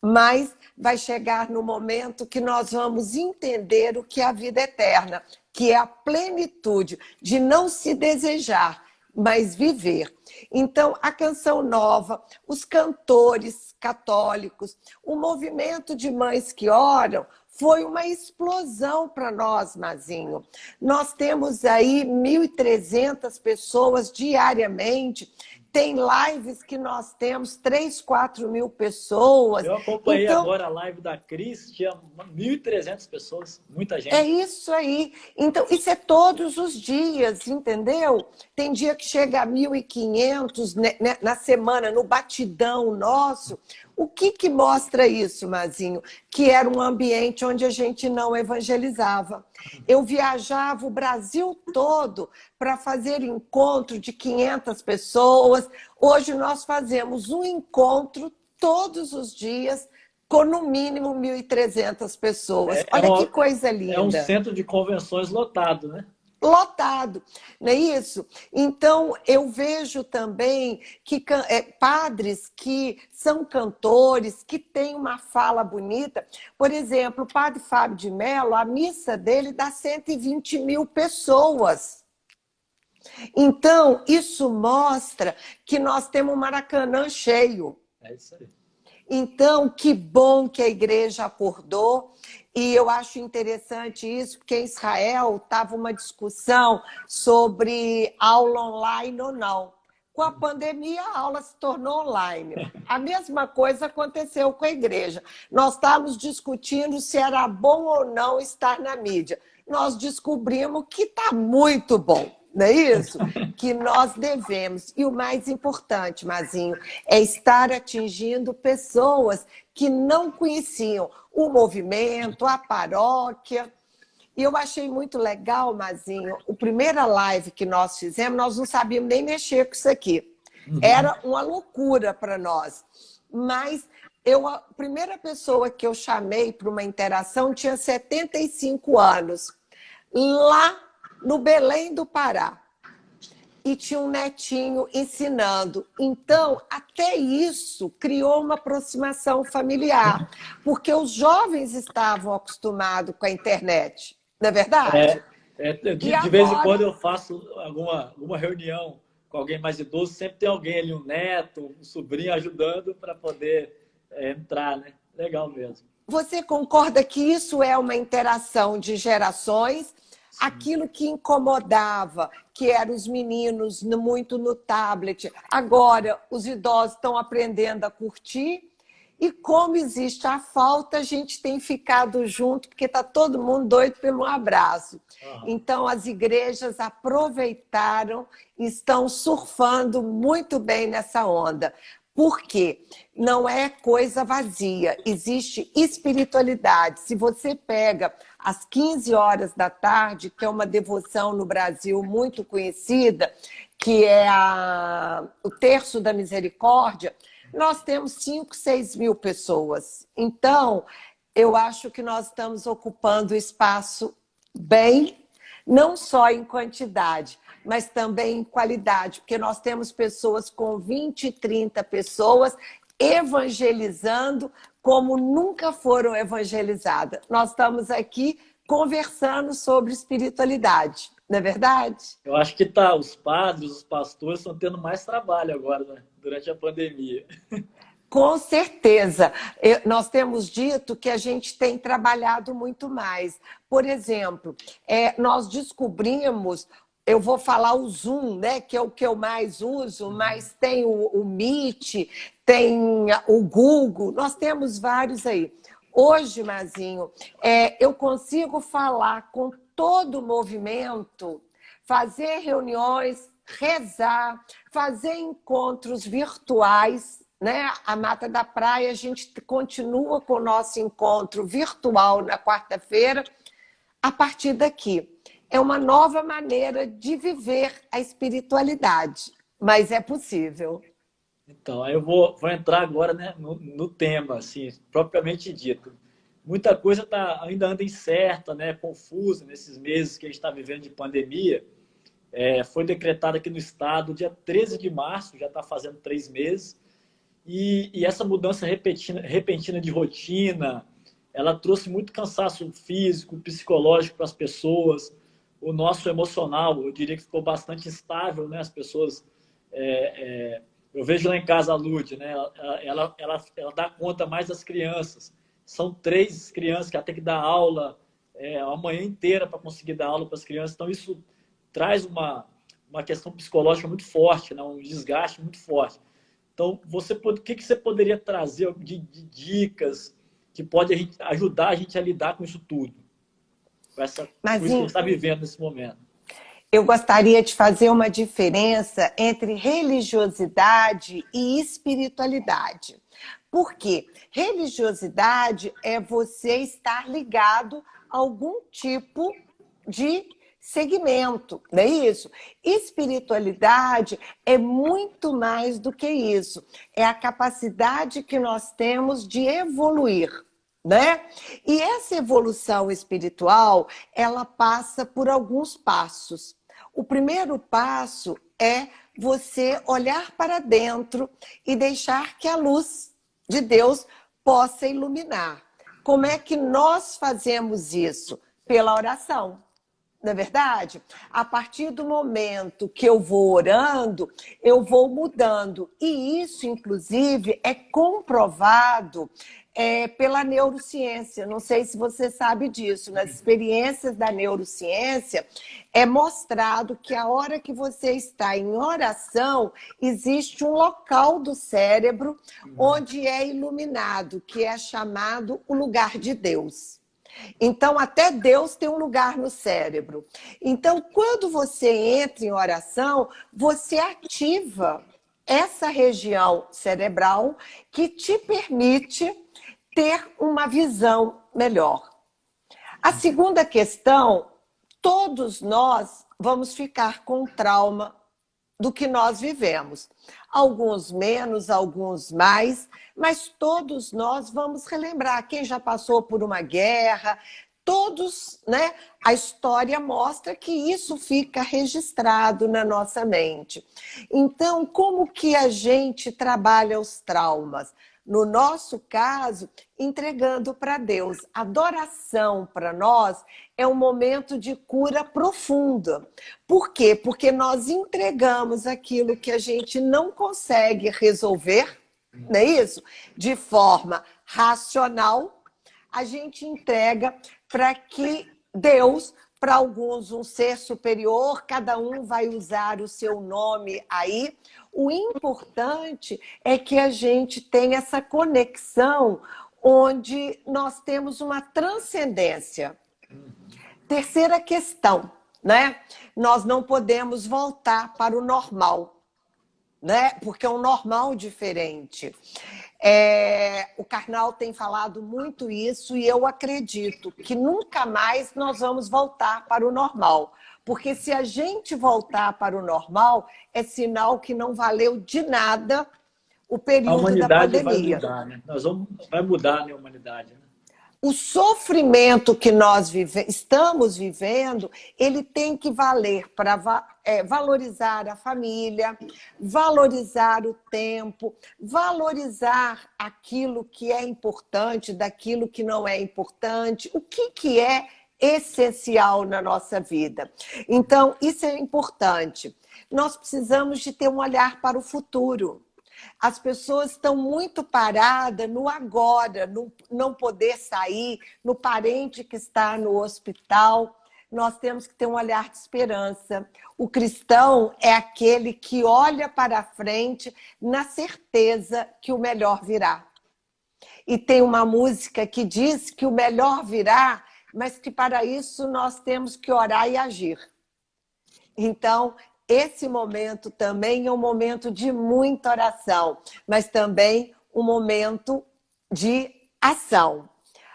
Mas vai chegar no momento que nós vamos entender o que é a vida eterna, que é a plenitude de não se desejar, mas viver. Então, a Canção Nova, os cantores católicos, o movimento de mães que oram, foi uma explosão para nós, Mazinho. Nós temos aí 1.300 pessoas diariamente. Tem lives que nós temos 3, 4 mil pessoas. Eu acompanhei agora a live da Cris, tinha 1.300 pessoas, muita gente. É isso aí. Então, isso é todos os dias, entendeu? Tem dia que chega a 1.500 na semana, no batidão nosso. O que mostra isso, Mazinho? Que era um ambiente onde a gente não evangelizava. Eu viajava o Brasil todo para fazer encontro de 500 pessoas. Hoje nós fazemos um encontro todos os dias com no mínimo 1.300 pessoas. Olha que coisa linda. É um centro de convenções lotado, né? Lotado, não é isso? Então, eu vejo também que padres que são cantores, que têm uma fala bonita. Por exemplo, o padre Fábio de Mello, a missa dele dá 120 mil pessoas. Então, isso mostra que nós temos um Maracanã cheio. É isso aí. Então, que bom que a igreja acordou. E eu acho interessante isso, porque em Israel estava uma discussão sobre aula online ou não. Com a pandemia, a aula se tornou online. A mesma coisa aconteceu com a igreja. Nós estávamos discutindo se era bom ou não estar na mídia. Nós descobrimos que está muito bom. Não é isso? Que nós devemos. E o mais importante, Mazinho, é estar atingindo pessoas que não conheciam o movimento, a paróquia. E eu achei muito legal, Mazinho, a primeira live que nós fizemos, nós não sabíamos nem mexer com isso aqui. Era uma loucura para nós. Mas a primeira pessoa que eu chamei para uma interação tinha 75 anos. Lá no Belém do Pará. E tinha um netinho ensinando. Então, até isso criou uma aproximação familiar, porque os jovens estavam acostumados com a internet, não é verdade? De vez em quando eu faço alguma reunião com alguém mais idoso, sempre tem alguém ali, um neto, um sobrinho ajudando para poder entrar, né? Legal mesmo. Você concorda que isso é uma interação de gerações? Aquilo que incomodava, que eram os meninos muito no tablet, agora os idosos estão aprendendo a curtir. E como existe a falta, a gente tem ficado junto, porque está todo mundo doido pelo um abraço. Então, as igrejas aproveitaram e estão surfando muito bem nessa onda. Por quê? Não é coisa vazia, existe espiritualidade. Se você pega às 15 horas da tarde, que é uma devoção no Brasil muito conhecida, que é o Terço da Misericórdia, nós temos 5, 6 mil pessoas. Então, eu acho que nós estamos ocupando o espaço bem, não só em quantidade, mas também em qualidade, porque nós temos pessoas com 20, 30 pessoas evangelizando como nunca foram evangelizadas. Nós estamos aqui conversando sobre espiritualidade. não é verdade? Eu acho que tá, os padres, os pastores estão tendo mais trabalho agora, né? Durante a pandemia. Com certeza. Nós temos dito que a gente tem trabalhado muito mais. Por exemplo, nós descobrimos, eu vou falar o Zoom, né, que é o que eu mais uso, mas tem o Meet, tem o Google, nós temos vários aí. Hoje, Mazinho, eu consigo falar com todo o movimento, fazer reuniões, rezar, fazer encontros virtuais, né? A Mata da Praia, a gente continua com o nosso encontro virtual na quarta-feira, a partir daqui. É uma nova maneira de viver a espiritualidade, mas é possível. Então, aí eu vou entrar agora, né, no tema, assim, propriamente dito. Muita coisa ainda anda incerta, né, confusa nesses meses que a gente está vivendo de pandemia. Foi decretado aqui no estado dia 13 de março, já está fazendo 3 meses, e essa mudança repentina de rotina, ela trouxe muito cansaço físico, psicológico para as pessoas, o nosso emocional, eu diria que ficou bastante instável, né? As pessoas, eu vejo lá em casa a Lud, né? Ela dá conta mais das crianças. São 3 crianças que ela tem que dar aula a manhã inteira para conseguir dar aula para as crianças. Então isso traz uma questão psicológica muito forte, né? Um desgaste muito forte. Então, o que você poderia trazer de dicas que pode ajudar a gente a lidar com isso tudo? Com Mas isso que a gente está vivendo nesse momento. eu gostaria de fazer uma diferença entre religiosidade e espiritualidade. Por quê? Religiosidade é você estar ligado a algum tipo de segmento, não é isso? Espiritualidade é muito mais do que isso. É a capacidade que nós temos de evoluir, né? E essa evolução espiritual, ela passa por alguns passos. O primeiro passo é você olhar para dentro e deixar que a luz de Deus possa iluminar. Como é que nós fazemos isso? Pela oração. Não é verdade? A partir do momento que eu vou orando, eu vou mudando. E isso, inclusive, é comprovado pela neurociência. Não sei se você sabe disso. Nas experiências da neurociência, é mostrado que a hora que você está em oração, existe um local do cérebro onde é iluminado, que é chamado o lugar de Deus. Então, até Deus tem um lugar no cérebro. Então, quando você entra em oração, você ativa essa região cerebral que te permite ter uma visão melhor. A segunda questão, todos nós vamos ficar com trauma do que nós vivemos. Alguns menos, alguns mais, mas todos nós vamos relembrar. Quem já passou por uma guerra, todos, né? A história mostra que isso fica registrado na nossa mente. Então, como que a gente trabalha os traumas? No nosso caso, entregando para Deus. Adoração para nós é um momento de cura profunda. Por quê? Porque nós entregamos aquilo que a gente não consegue resolver, não é isso? De forma racional, a gente entrega para que Deus, para alguns um ser superior, cada um vai usar o seu nome aí. O importante é que a gente tenha essa conexão onde nós temos uma transcendência. Terceira questão, né? Nós não podemos voltar para o normal, né? Porque é um normal diferente. O Karnal tem falado muito isso e eu acredito que nunca mais nós vamos voltar para o normal. Porque se a gente voltar para o normal, é sinal que não valeu de nada o A período da humanidade vai pandemia. mudar, né? Vai mudar, né, a humanidade, né? O sofrimento que nós estamos vivendo, ele tem que valer para valorizar a família, valorizar o tempo, valorizar aquilo que é importante, daquilo que não é importante. O que é essencial na nossa vida. Então, isso é importante. Nós precisamos de ter um olhar para o futuro. As pessoas estão muito paradas no agora, no não poder sair, no parente que está no hospital. Nós temos que ter um olhar de esperança. O cristão é aquele que olha para a frente na certeza que o melhor virá. E tem uma música que diz que o melhor virá, mas que para isso nós temos que orar e agir. Então, esse momento também é um momento de muita oração, mas também um momento de ação.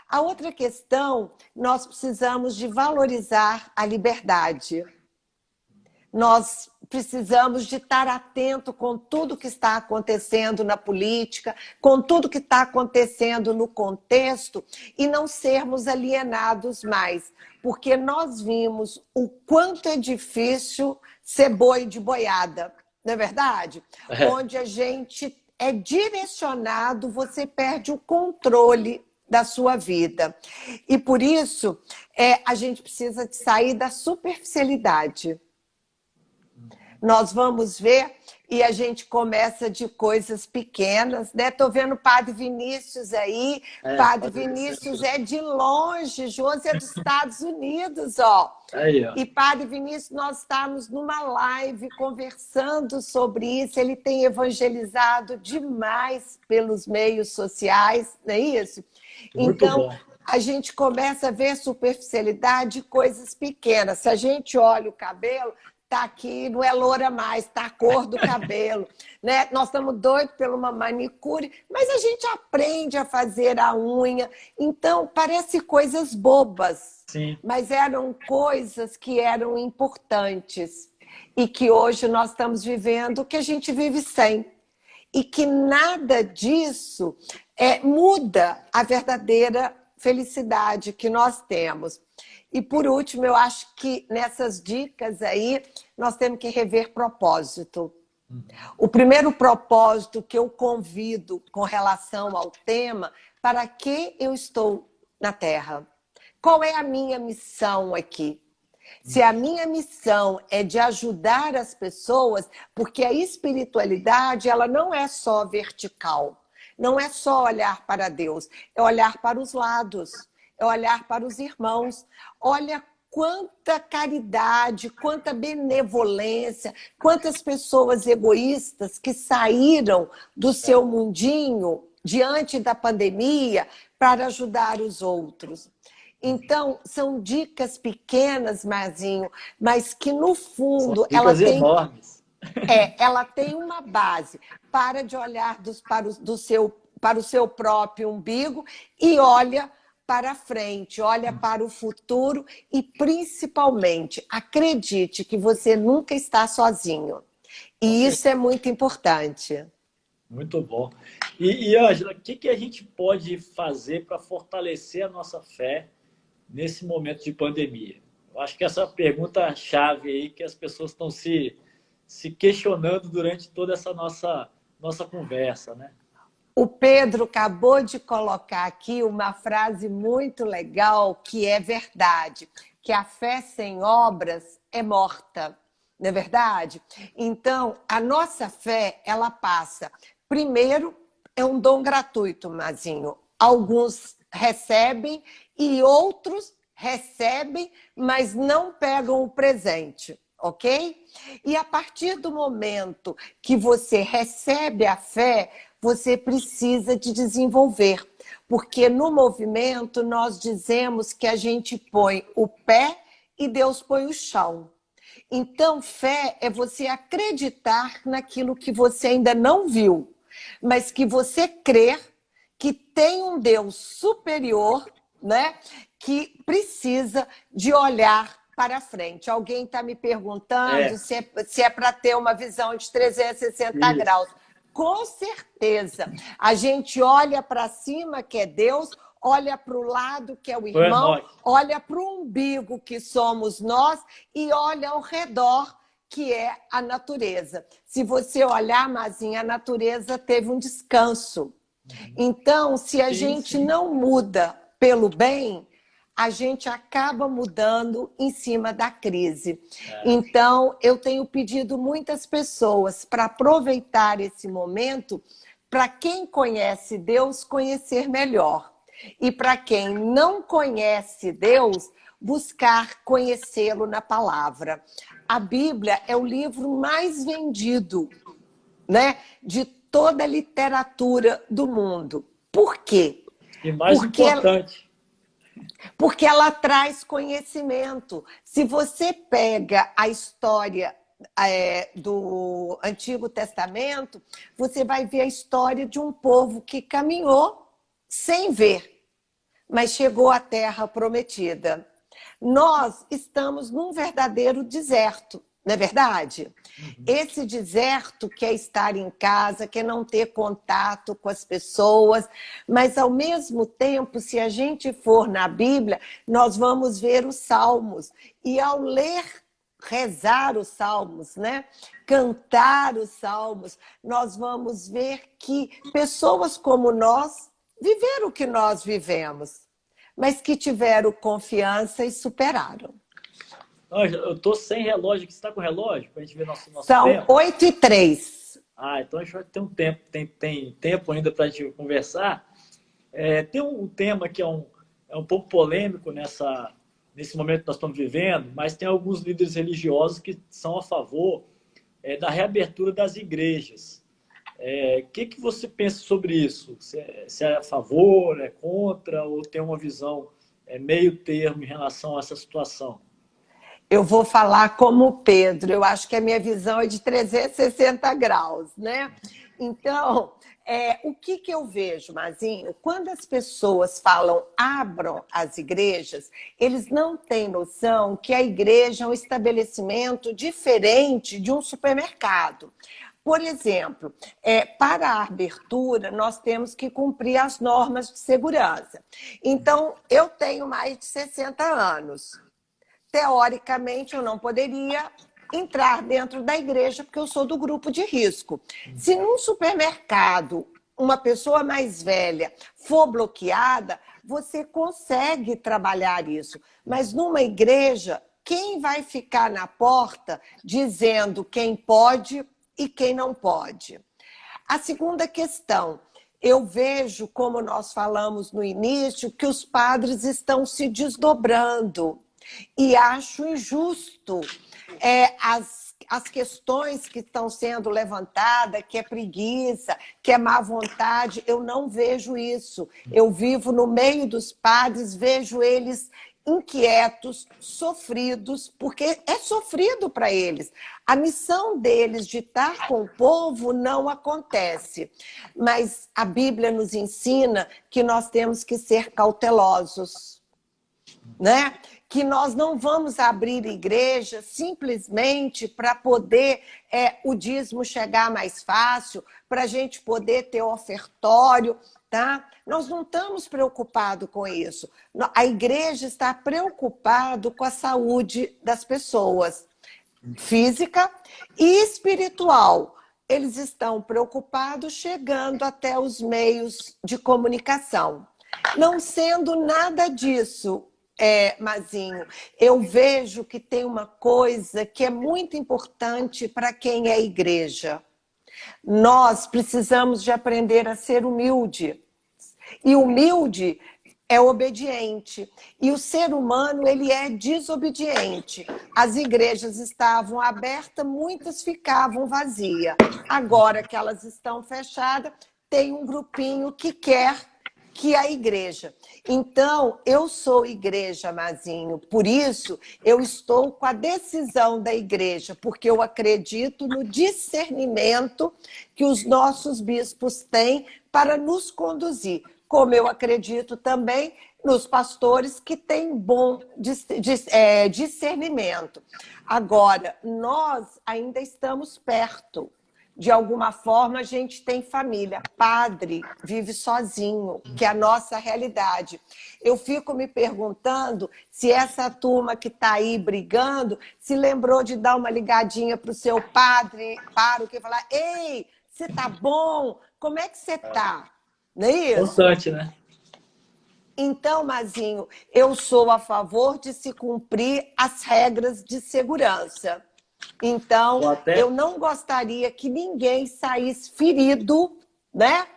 A outra questão, nós precisamos de valorizar a liberdade. Nós precisamos de estar atento com tudo que está acontecendo na política, com tudo que está acontecendo no contexto e não sermos alienados mais, porque nós vimos o quanto é difícil ser boi de boiada, não é verdade? Onde a gente é direcionado, você perde o controle da sua vida. E por isso, a gente precisa de sair da superficialidade. Nós vamos ver e a gente começa de coisas pequenas, né? Tô vendo o Padre Vinícius aí. Padre Vinícius é de longe, Josi é dos Estados Unidos, ó. Aí, ó. E Padre Vinícius, nós estamos numa live conversando sobre isso. Ele tem evangelizado demais pelos meios sociais, não é isso? Muito então, bom. A gente começa a ver superficialidade de coisas pequenas. Se a gente olha o cabelo, tá aqui, não é loura mais, tá a cor do cabelo, né? Nós estamos doidos por uma manicure, mas a gente aprende a fazer a unha. Então, parece coisas bobas, Sim. mas eram coisas que eram importantes e que hoje nós estamos vivendo que a gente vive sem. E que nada disso muda a verdadeira felicidade que nós temos. E, por último, eu acho que nessas dicas aí, nós temos que rever propósito. O primeiro propósito que eu convido com relação ao tema, para que eu estou na Terra? Qual é a minha missão aqui? Se a minha missão é de ajudar as pessoas, porque a espiritualidade, ela não é só vertical, não é só olhar para Deus, é olhar para os lados, é olhar para os irmãos. Olha quanta caridade, quanta benevolência, quantas pessoas egoístas que saíram do seu mundinho diante da pandemia para ajudar os outros. Então, são dicas pequenas, Marzinho, mas que no fundo ela tem uma base. Para de olhar para o seu próprio umbigo e olha para frente, olha para o futuro e, principalmente, acredite que você nunca está sozinho. E isso é muito importante. Muito bom. E Ângela, o que a gente pode fazer para fortalecer a nossa fé nesse momento de pandemia? Eu acho que essa pergunta é a chave aí que as pessoas estão se questionando durante toda essa nossa conversa, né? O Pedro acabou de colocar aqui uma frase muito legal, que é verdade, que a fé sem obras é morta, não é verdade? Então, a nossa fé, ela passa. Primeiro, é um dom gratuito, Mazinho. Alguns recebem e outros recebem, mas não pegam o presente, ok? E a partir do momento que você recebe a fé, você precisa de desenvolver, porque no movimento nós dizemos que a gente põe o pé e Deus põe o chão. Então, fé é você acreditar naquilo que você ainda não viu, mas que você crer que tem um Deus superior, né, que precisa de olhar para frente. Alguém está me perguntando se é para ter uma visão de 360 graus. Com certeza. A gente olha para cima, que é Deus, olha para o lado, que é o irmão, olha para o umbigo, que somos nós, e olha ao redor, que é a natureza. Se você olhar, Mazinha, a natureza teve um descanso. Então, se a gente não muda pelo bem, a gente acaba mudando em cima da crise. Então, eu tenho pedido muitas pessoas para aproveitar esse momento para quem conhece Deus conhecer melhor. E para quem não conhece Deus, buscar conhecê-lo na palavra. A Bíblia é o livro mais vendido, né, de toda a literatura do mundo. Por quê? E mais importante. Porque ela traz conhecimento. Se você pega a história do Antigo Testamento, você vai ver a história de um povo que caminhou sem ver, mas chegou à Terra Prometida. Nós estamos num verdadeiro deserto, não é verdade? Esse deserto quer estar em casa, quer não ter contato com as pessoas, mas ao mesmo tempo, se a gente for na Bíblia, nós vamos ver os Salmos. E ao ler, rezar os Salmos, né? Cantar os Salmos, nós vamos ver que pessoas como nós viveram o que nós vivemos, mas que tiveram confiança e superaram. Eu estou sem relógio aqui. Você está com relógio para a gente ver nosso São tempo? 8h03. Então a gente vai ter um tempo, tem tempo ainda para a gente conversar. Tem um tema que é um pouco polêmico nesse momento que nós estamos vivendo, mas tem alguns líderes religiosos que são a favor da reabertura das igrejas. Que você pensa sobre isso? Se é a favor, é contra, ou tem uma visão meio termo em relação a essa situação? Eu vou falar como Pedro, eu acho que a minha visão é de 360 graus, né? Então, o que eu vejo, Mazinho? Quando as pessoas falam abram as igrejas, eles não têm noção que a igreja é um estabelecimento diferente de um supermercado. Por exemplo, para a abertura, nós temos que cumprir as normas de segurança. Então, eu tenho mais de 60 anos. Teoricamente, eu não poderia entrar dentro da igreja porque eu sou do grupo de risco. Se num supermercado uma pessoa mais velha for bloqueada, você consegue trabalhar isso. Mas numa igreja, quem vai ficar na porta dizendo quem pode e quem não pode? A segunda questão, eu vejo, como nós falamos no início, que os padres estão se desdobrando. E acho injusto as questões que estão sendo levantadas, que é preguiça, que é má vontade, eu não vejo isso. Eu vivo no meio dos padres, vejo eles inquietos, sofridos, porque é sofrido para eles. A missão deles de estar com o povo não acontece. Mas a Bíblia nos ensina que nós temos que ser cautelosos, né? Que nós não vamos abrir igreja simplesmente para poder o dízimo chegar mais fácil, para a gente poder ter ofertório, tá? Nós não estamos preocupados com isso. A igreja está preocupada com a saúde das pessoas, física e espiritual. Eles estão preocupados chegando até os meios de comunicação. Não sendo nada disso, Mazinho, eu vejo que tem uma coisa que é muito importante para quem é igreja. Nós precisamos de aprender a ser humilde. E humilde é obediente. E o ser humano, ele é desobediente. As igrejas estavam abertas, muitas ficavam vazias. Agora que elas estão fechadas, tem um grupinho que quer que a igreja. Então, eu sou igreja, Mazinho, por isso eu estou com a decisão da igreja, porque eu acredito no discernimento que os nossos bispos têm para nos conduzir, como eu acredito também nos pastores que têm bom discernimento. Agora, nós ainda estamos perto. De alguma forma, a gente tem família. Padre vive sozinho, que é a nossa realidade. Eu fico me perguntando se essa turma que está aí brigando se lembrou de dar uma ligadinha para o seu padre, para o que falar: ei, você tá bom? Como é que você tá? Não é isso? Constante, né? Então, Mazinho, eu sou a favor de se cumprir as regras de segurança. Então, Ou eu até, não gostaria que ninguém saísse ferido, né,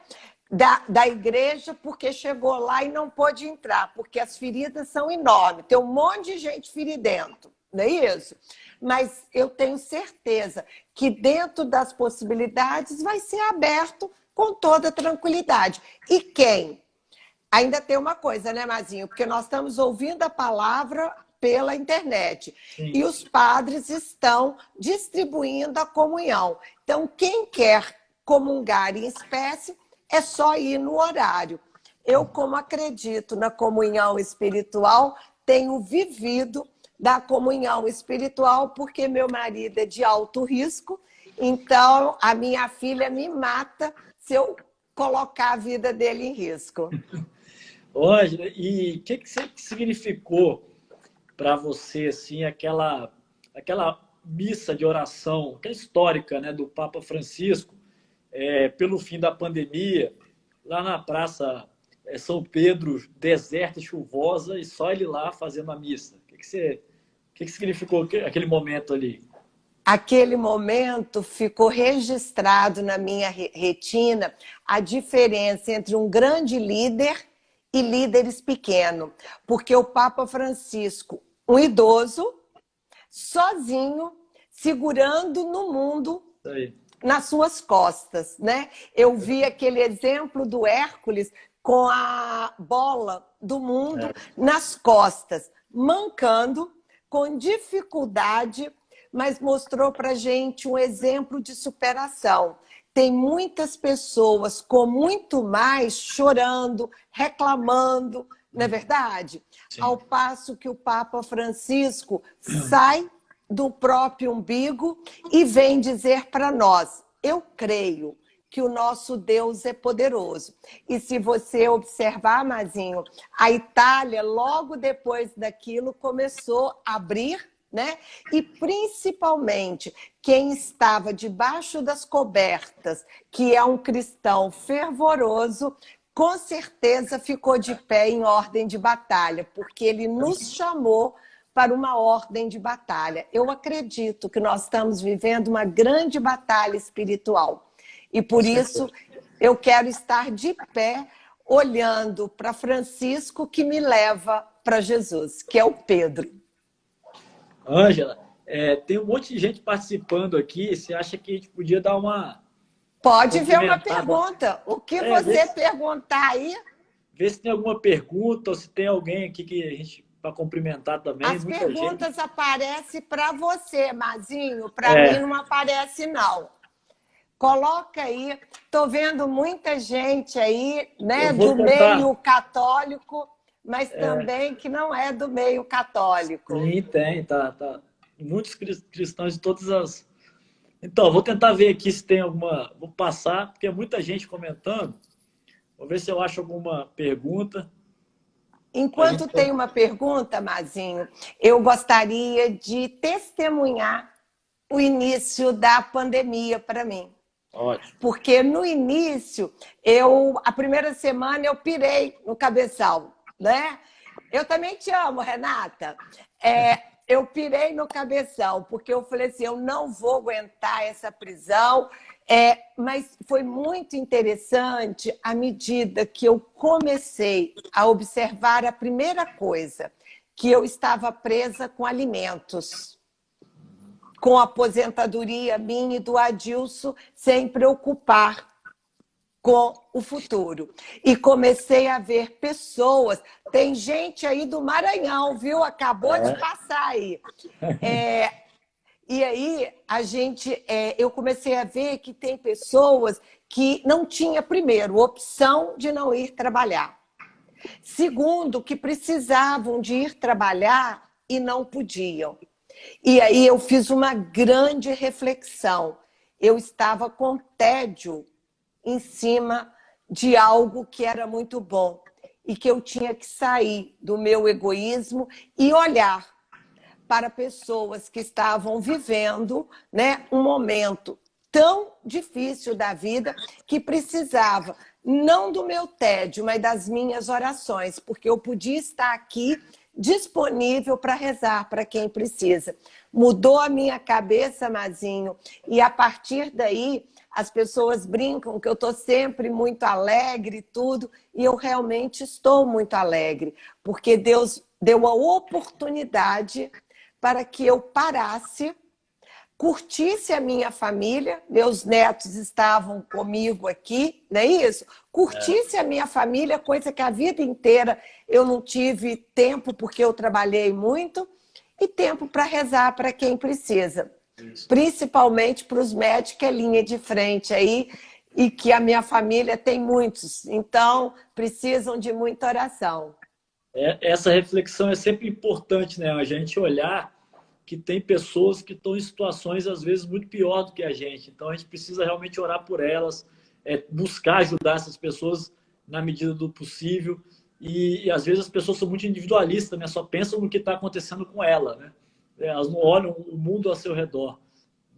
da igreja porque chegou lá e não pôde entrar, porque as feridas são enormes. Tem um monte de gente feridento, não é isso? Mas eu tenho certeza que dentro das possibilidades vai ser aberto com toda tranquilidade. E quem? Ainda tem uma coisa, né, Mazinho? Porque nós estamos ouvindo a palavra pela internet sim, e os padres estão distribuindo a comunhão. Então, quem quer comungar em espécie é só ir no horário. Eu, como acredito na comunhão espiritual, tenho vivido da comunhão espiritual porque meu marido é de alto risco, então a minha filha me mata se eu colocar a vida dele em risco. Ângela, e o que significou para você assim aquela missa de oração, que é histórica, né, do Papa Francisco, pelo fim da pandemia, lá na Praça São Pedro, deserta e chuvosa, e só ele lá fazendo a missa. O que significou aquele momento ali? Aquele momento ficou registrado na minha retina a diferença entre um grande líder e líderes pequenos. Porque o Papa Francisco, um idoso, sozinho, segurando no mundo Isso aí. nas suas costas, né? Eu vi aquele exemplo do Hércules com a bola do mundo nas costas, mancando, com dificuldade, mas mostrou para gente um exemplo de superação. Tem muitas pessoas com muito mais chorando, reclamando, não é verdade? Ao Sim. passo que o Papa Francisco sai do próprio umbigo e vem dizer para nós: eu creio que o nosso Deus é poderoso. E se você observar, Mazinho, a Itália, logo depois daquilo, começou a abrir, né? E principalmente quem estava debaixo das cobertas, que é um cristão fervoroso, com certeza ficou de pé em ordem de batalha, porque ele nos chamou para uma ordem de batalha. Eu acredito que nós estamos vivendo uma grande batalha espiritual. E Com por certeza. isso eu quero estar de pé olhando para Francisco, que me leva para Jesus, que é o Pedro. Ângela, tem um monte de gente participando aqui. Você acha que a gente podia dar uma Pode ver uma cumprimentada? pergunta. O que Vê você se, perguntar aí, vê se tem alguma pergunta ou se tem alguém aqui que a gente para cumprimentar também. as Muita gente. perguntas aparecem para você, Mazinho. Para mim É, não aparece, não. Coloca aí. Estou vendo muita gente aí, eu né, vou do meio tentar. católico, mas também que não é do meio católico. Sim, tem, tá. Muitos cristãos de todas as. Então, vou tentar ver aqui se tem alguma. Vou passar, porque é muita gente comentando. Vou ver se eu acho alguma pergunta. A gente Enquanto tem pode. uma pergunta, Mazinho, eu gostaria de testemunhar o início da pandemia para mim. Ótimo. Porque no início, a primeira semana eu pirei no cabeçal, né? Eu também te amo, Renata. Eu pirei no cabeção, porque eu falei assim, eu não vou aguentar essa prisão. Mas foi muito interessante à medida que eu comecei a observar a primeira coisa, que eu estava presa com alimentos, com a aposentadoria minha e do Adilson, sem preocupar com o futuro. E comecei a ver pessoas, tem gente aí do Maranhão, viu? Acabou de É, passar aí. É, e aí eu comecei a ver que tem pessoas que não tinha, primeiro, opção de não ir trabalhar. Segundo, que precisavam de ir trabalhar e não podiam. E aí eu fiz uma grande reflexão. Eu estava com tédio em cima de algo que era muito bom e que eu tinha que sair do meu egoísmo e olhar para pessoas que estavam vivendo, né, um momento tão difícil da vida que precisava não do meu tédio, mas das minhas orações, porque eu podia estar aqui disponível para rezar para quem precisa. Mudou a minha cabeça, Mazinho, e a partir daí as pessoas brincam que eu estou sempre muito alegre e tudo, e eu realmente estou muito alegre, porque Deus deu a oportunidade para que eu parasse, curtisse a minha família, meus netos estavam comigo aqui, não é isso? Curtisse a minha família, coisa que a vida inteira eu não tive tempo, porque eu trabalhei muito, e tempo para rezar para quem precisa. Isso. Principalmente para os médicos, que é linha de frente aí, e que a minha família tem muitos, então precisam de muita oração. Essa reflexão é sempre importante, né? A gente olhar que tem pessoas que estão em situações, às vezes, muito pior do que a gente. Então, a gente precisa realmente orar por elas, buscar ajudar essas pessoas na medida do possível. E às vezes, as pessoas são muito individualistas, né? Só pensam no que está acontecendo com ela, né? Elas não olham o mundo ao seu redor.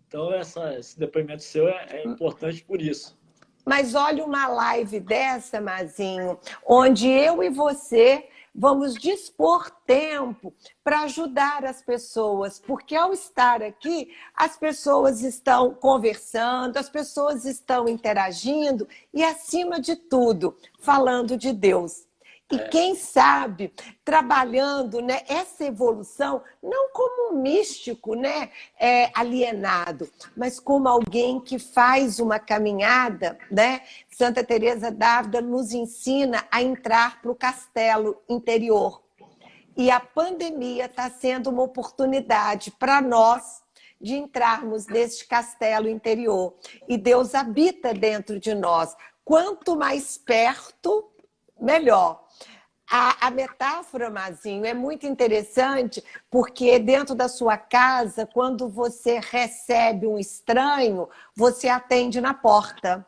Então, esse depoimento seu é importante por isso. Mas olha uma live dessa, Mazinho, onde eu e você vamos dispor tempo para ajudar as pessoas, porque ao estar aqui, as pessoas estão conversando, as pessoas estão interagindo e, acima de tudo, falando de Deus. E quem sabe, trabalhando, né, essa evolução, não como um místico, né, alienado, mas como alguém que faz uma caminhada, né? Santa Teresa d'Ávila nos ensina a entrar para o castelo interior. E a pandemia está sendo uma oportunidade para nós de entrarmos neste castelo interior. E Deus habita dentro de nós. Quanto mais perto, melhor. A metáfora, Mazinho, é muito interessante, porque dentro da sua casa, quando você recebe um estranho, você atende na porta.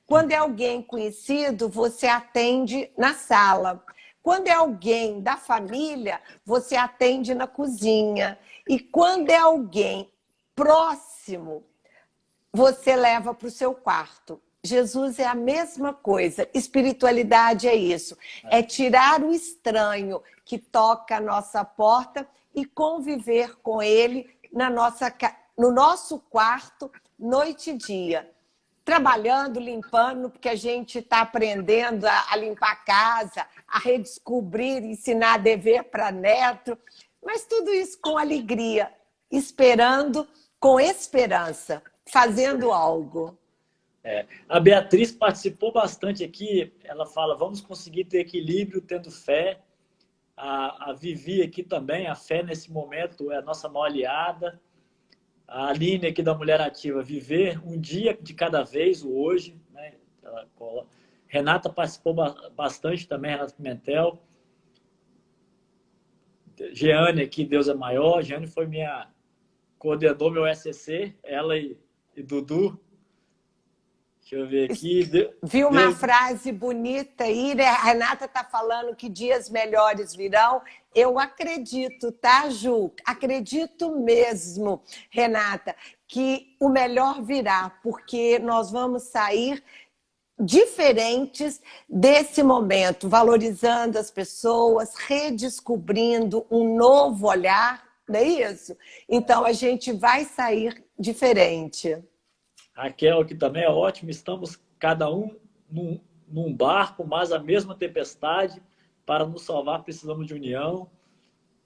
Quando é alguém conhecido, você atende na sala. Quando é alguém da família, você atende na cozinha. E quando é alguém próximo, você leva para o seu quarto. Jesus é a mesma coisa. Espiritualidade é isso. É tirar o estranho que toca a nossa porta e conviver com ele no nosso quarto, noite e dia. Trabalhando, limpando, porque a gente está aprendendo a limpar a casa, a redescobrir, ensinar dever para neto. Mas tudo isso com alegria, esperando, com esperança, fazendo algo. A Beatriz participou bastante aqui. Ela fala, vamos conseguir ter equilíbrio tendo fé. A Vivi aqui também, a fé nesse momento é a nossa maior aliada. A Aline aqui da Mulher Ativa, viver um dia de cada vez, o hoje. Né? Renata participou bastante também, Renata Pimentel. Jeane aqui, Deus é maior. Jeane foi coordenou meu SCC, ela e Dudu. Deixa eu ver aqui. Viu uma frase bonita aí, né? A Renata está falando que dias melhores virão. Eu acredito, tá, Ju? Acredito mesmo, Renata, que o melhor virá, porque nós vamos sair diferentes desse momento, valorizando as pessoas, redescobrindo um novo olhar, não é isso? Então, a gente vai sair diferente. Raquel, que também é ótimo, estamos cada um num barco, mas a mesma tempestade, para nos salvar precisamos de união.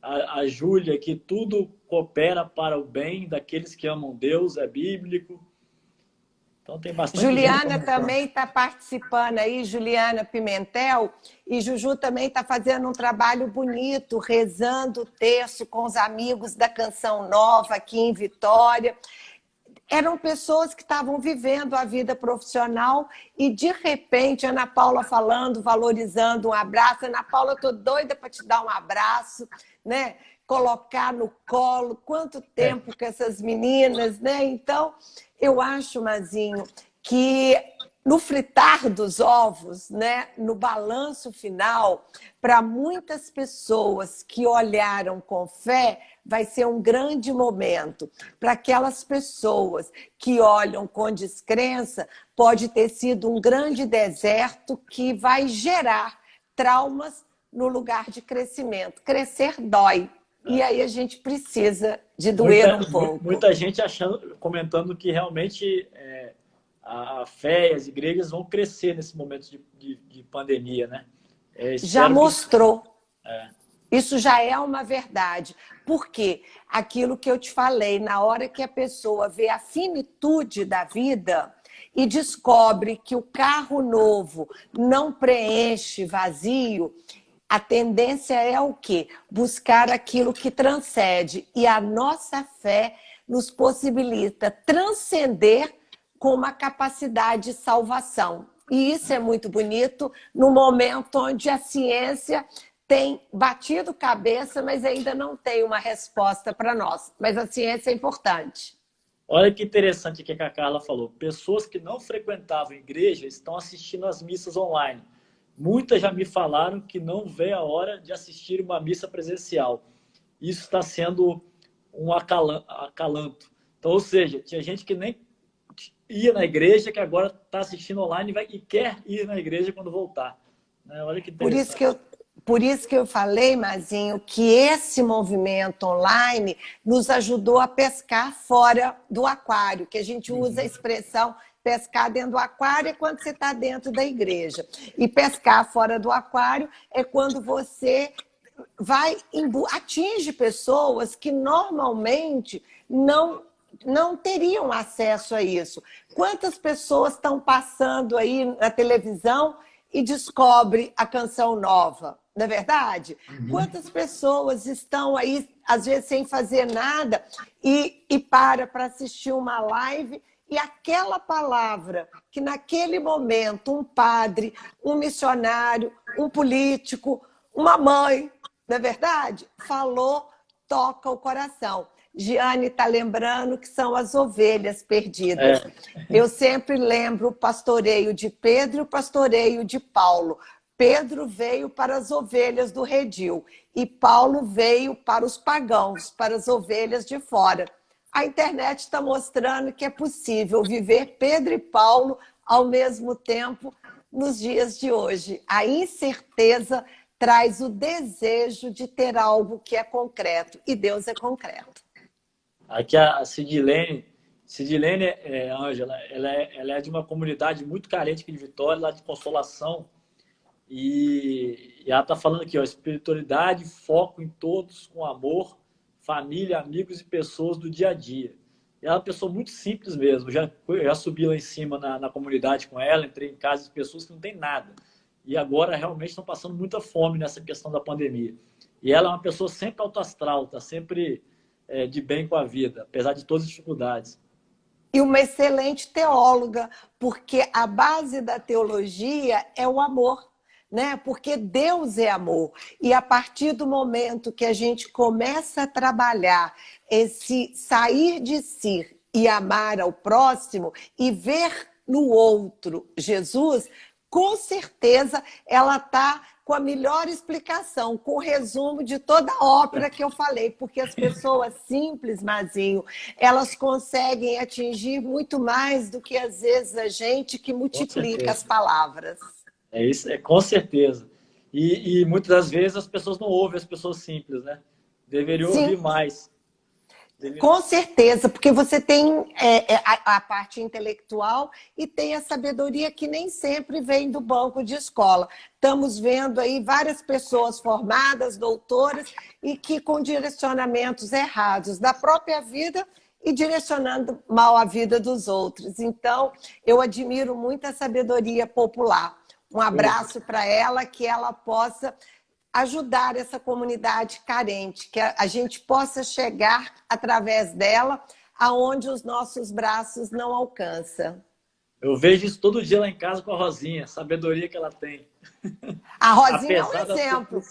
A Júlia, que tudo coopera para o bem daqueles que amam Deus, é bíblico. Então tem bastante Juliana também está participando aí, Juliana Pimentel, e Juju também está fazendo um trabalho bonito, rezando o terço com os amigos da Canção Nova aqui em Vitória. Eram pessoas que estavam vivendo a vida profissional e, de repente, Ana Paula falando, valorizando um abraço. Ana Paula, eu estou doida para te dar um abraço, né? Colocar no colo. Quanto tempo com essas meninas, né? Então, eu acho, Mazinho, que no fritar dos ovos, né, no balanço final, para muitas pessoas que olharam com fé, vai ser um grande momento. Para aquelas pessoas que olham com descrença, pode ter sido um grande deserto que vai gerar traumas no lugar de crescimento. Crescer dói. E aí a gente precisa de doer um pouco. Muita gente achando, comentando que realmente a fé e as igrejas vão crescer nesse momento de pandemia, né? Já mostrou. Isso já é uma verdade. Por quê? Aquilo que eu te falei, na hora que a pessoa vê a finitude da vida e descobre que o carro novo não preenche vazio, a tendência é o quê? Buscar aquilo que transcende. E a nossa fé nos possibilita transcender com uma capacidade de salvação. E isso é muito bonito no momento onde a ciência tem batido cabeça, mas ainda não tem uma resposta para nós. Mas a ciência é importante. Olha que interessante o que a Carla falou. Pessoas que não frequentavam igreja estão assistindo as missas online. Muitas já me falaram que não vê a hora de assistir uma missa presencial. Isso está sendo um acalanto. Então, ou seja, tinha gente que nem ia na igreja, que agora está assistindo online e quer ir na igreja quando voltar. Olha que interessante. Por isso que eu falei, Mazinho, que esse movimento online nos ajudou a pescar fora do aquário, que a gente usa a expressão pescar dentro do aquário é quando você está dentro da igreja. E pescar fora do aquário é quando você atinge pessoas que normalmente não teriam acesso a isso. Quantas pessoas estão passando aí na televisão e descobrem a canção nova? Não é verdade? Quantas pessoas estão aí, às vezes, sem fazer nada e para assistir uma live e aquela palavra que naquele momento um padre, um missionário, um político, uma mãe, não é verdade? Falou, toca o coração. Giane está lembrando que são as ovelhas perdidas. Eu sempre lembro o pastoreio de Pedro e o pastoreio de Paulo. Pedro veio para as ovelhas do redil e Paulo veio para os pagãos, para as ovelhas de fora. A internet está mostrando que é possível viver Pedro e Paulo ao mesmo tempo nos dias de hoje. A incerteza traz o desejo de ter algo que é concreto, e Deus é concreto. Aqui a Sidilene, Ângela, ela é de uma comunidade muito carente aqui de Vitória, lá de Consolação, e ela está falando aqui, espiritualidade, foco em todos, com amor, família, amigos e pessoas do dia a dia. E ela é uma pessoa muito simples mesmo. Eu já subi lá em cima na comunidade com ela, entrei em casa de pessoas que não têm nada. E agora realmente estão passando muita fome nessa questão da pandemia. E ela é uma pessoa sempre autoastral, está sempre de bem com a vida, apesar de todas as dificuldades. E uma excelente teóloga, porque a base da teologia é o amor. Né? Porque Deus é amor. E a partir do momento que a gente começa a trabalhar esse sair de si e amar ao próximo e ver no outro Jesus, com certeza ela está com a melhor explicação, com o resumo de toda a ópera que eu falei, porque as pessoas simples, Mazinho, elas conseguem atingir muito mais do que às vezes a gente que multiplica as palavras. É isso, com certeza. E muitas das vezes as pessoas não ouvem as pessoas simples, né? Deveriam ouvir mais. Com certeza, porque você tem a parte intelectual e tem a sabedoria que nem sempre vem do banco de escola. Estamos vendo aí várias pessoas formadas, doutoras, e que com direcionamentos errados da própria vida e direcionando mal a vida dos outros. Então, eu admiro muito a sabedoria popular. Um abraço para ela, que ela possa ajudar essa comunidade carente, que a gente possa chegar através dela aonde os nossos braços não alcançam. Eu vejo isso todo dia lá em casa com a Rosinha, a sabedoria que ela tem. A Rosinha apesar é um exemplo.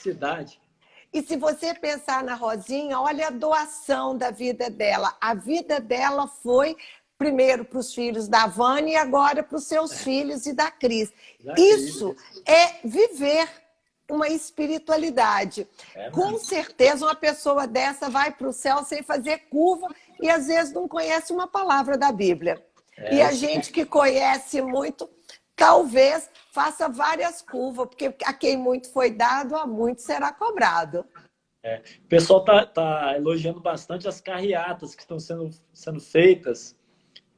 E se você pensar na Rosinha, olha a doação da vida dela. A vida dela foi primeiro para os filhos da Vânia e agora para os seus filhos e da Cris. Já Isso quis. é viver uma espiritualidade. É Com mesmo. certeza uma pessoa dessa vai para o céu sem fazer curva e às vezes não conhece uma palavra da Bíblia. E É, a gente que conhece muito, talvez faça várias curvas, porque a quem muito foi dado, a muito será cobrado. o pessoal tá elogiando bastante as carreatas que estão sendo feitas,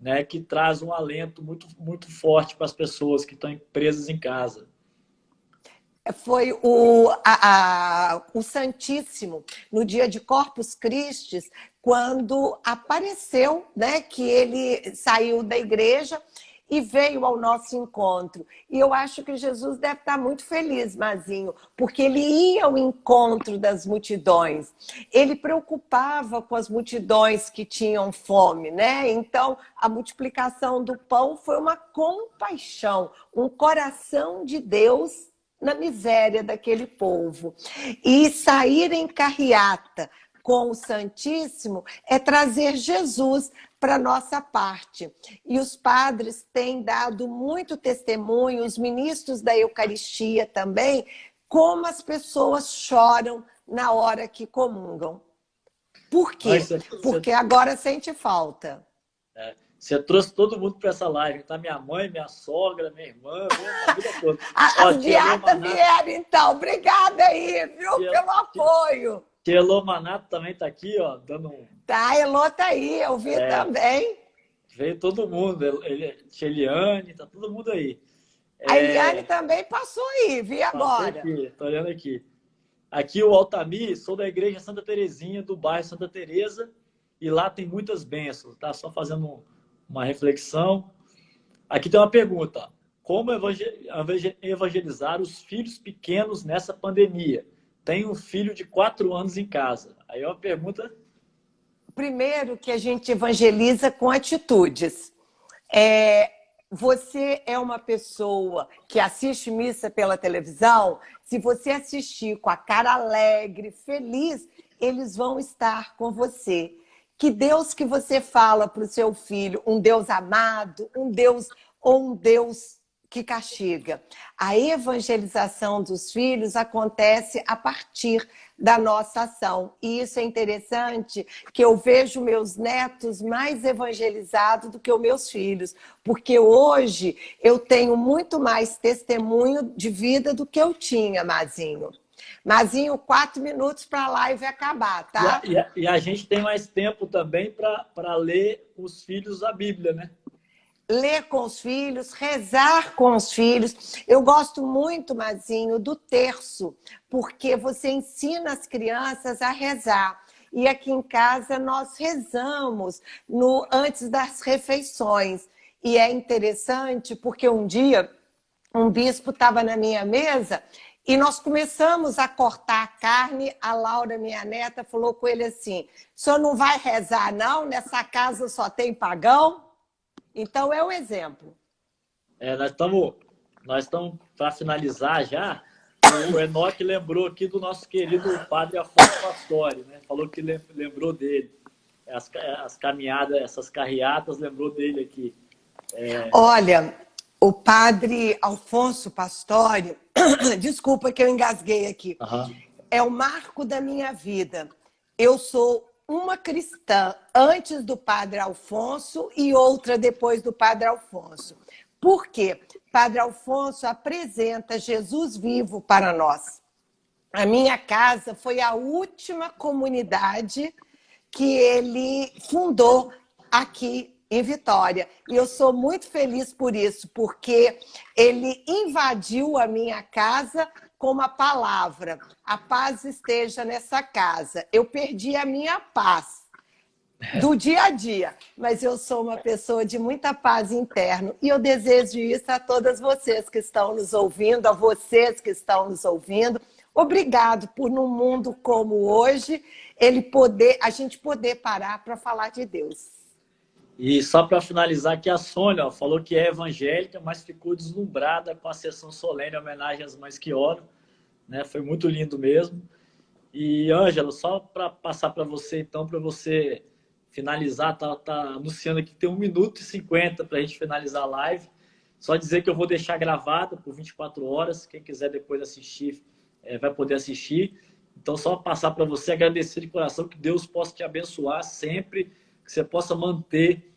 né, que traz um alento muito, muito forte para as pessoas que estão presas em casa. Foi o Santíssimo, no dia de Corpus Christi, quando apareceu, né, que ele saiu da igreja e veio ao nosso encontro. E eu acho que Jesus deve estar muito feliz, Mazinho, porque ele ia ao encontro das multidões. Ele preocupava com as multidões que tinham fome, né? Então, a multiplicação do pão foi uma compaixão, um coração de Deus na miséria daquele povo. E sair em carreata com o Santíssimo é trazer Jesus para nossa parte. E os padres têm dado muito testemunho, os ministros da Eucaristia também, como as pessoas choram na hora que comungam. Por quê? Porque agora sente falta. Você trouxe todo mundo para essa live, tá? Minha mãe, minha sogra, minha irmã, minha família toda. Ó, As beatas vieram, então. Obrigada aí, viu, pelo apoio. Tia Elô Manato também tá aqui, ó, dando um... Tá, a Elô tá aí, eu vi também. Veio todo mundo, Tia Eliane, tá todo mundo aí. A Eliane também passou aí, vi agora. Aqui, tô olhando aqui. Aqui o Altamir, sou da igreja Santa Terezinha, do bairro Santa Teresa, e lá tem muitas bênçãos, tá? Só fazendo uma reflexão. Aqui tem uma pergunta. Como evangelizar os filhos pequenos nessa pandemia? Tenho um filho de 4 anos em casa. Aí é uma pergunta... Primeiro que a gente evangeliza com atitudes. Você é uma pessoa que assiste missa pela televisão, se você assistir com a cara alegre, feliz, eles vão estar com você. Que Deus que você fala para o seu filho, um Deus amado, um Deus ou um Deus que castiga. A evangelização dos filhos acontece a partir da nossa ação. E isso é interessante, que eu vejo meus netos mais evangelizados do que os meus filhos, porque hoje eu tenho muito mais testemunho de vida do que eu tinha, Mazinho. Mazinho, 4 minutos para a live acabar, tá? E a gente tem mais tempo também para ler os filhos a Bíblia, né? Ler com os filhos, rezar com os filhos. Eu gosto muito, Mazinho, do terço, porque você ensina as crianças a rezar. E aqui em casa nós rezamos antes das refeições. E é interessante porque um dia um bispo estava na minha mesa e nós começamos a cortar a carne. A Laura, minha neta, falou com ele assim: o senhor não vai rezar, não? Nessa casa só tem pagão? Então, é o exemplo. Nós estamos para finalizar já. O Enoque lembrou aqui do nosso querido padre Afonso Pastore, né? Falou que lembrou dele. As caminhadas, essas carreatas, lembrou dele aqui. Olha, o padre Alfonso Pastore, desculpa que eu engasguei aqui, é o marco da minha vida. Eu sou uma cristã antes do Padre Alfonso e outra depois do Padre Alfonso. Por quê? Padre Alfonso apresenta Jesus vivo para nós. A minha casa foi a última comunidade que ele fundou aqui em Vitória. E eu sou muito feliz por isso, porque ele invadiu a minha casa com uma palavra: a paz esteja nessa casa. Eu perdi a minha paz do dia a dia, mas eu sou uma pessoa de muita paz interna e eu desejo isso a todas vocês que estão nos ouvindo, a vocês que estão nos ouvindo. Obrigado por, num mundo como hoje, a gente poder parar para falar de Deus. E só para finalizar aqui, a Sônia falou que é evangélica, mas ficou deslumbrada com a sessão solene em homenagem às mães que oram, né? Foi muito lindo mesmo. E, Ângela, só para passar para você, então, para você finalizar, tá anunciando aqui que tem 1 minuto e 50 para a gente finalizar a live. Só dizer que eu vou deixar gravada por 24 horas. Quem quiser depois assistir, vai poder assistir. Então, só passar para você, agradecer de coração, que Deus possa te abençoar sempre, que você possa manter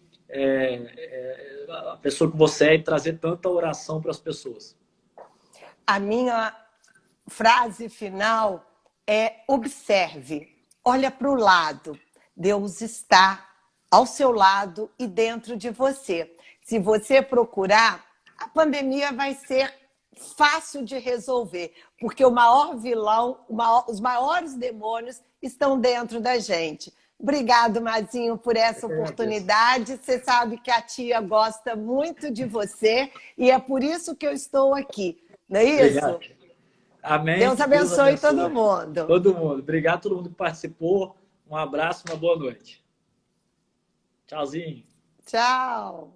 a pessoa que você é e trazer tanta oração para as pessoas. A minha frase final é: observe, olha para o lado. Deus está ao seu lado e dentro de você. Se você procurar, a pandemia vai ser fácil de resolver, porque o maior vilão, os maiores demônios estão dentro da gente. Obrigado, Mazinho, por essa oportunidade. Você sabe que a tia gosta muito de você e é por isso que eu estou aqui. Não é isso? Obrigado. Amém. Deus abençoe todo mundo. Todo mundo. Obrigado a todo mundo que participou. Um abraço, uma boa noite. Tchauzinho. Tchau.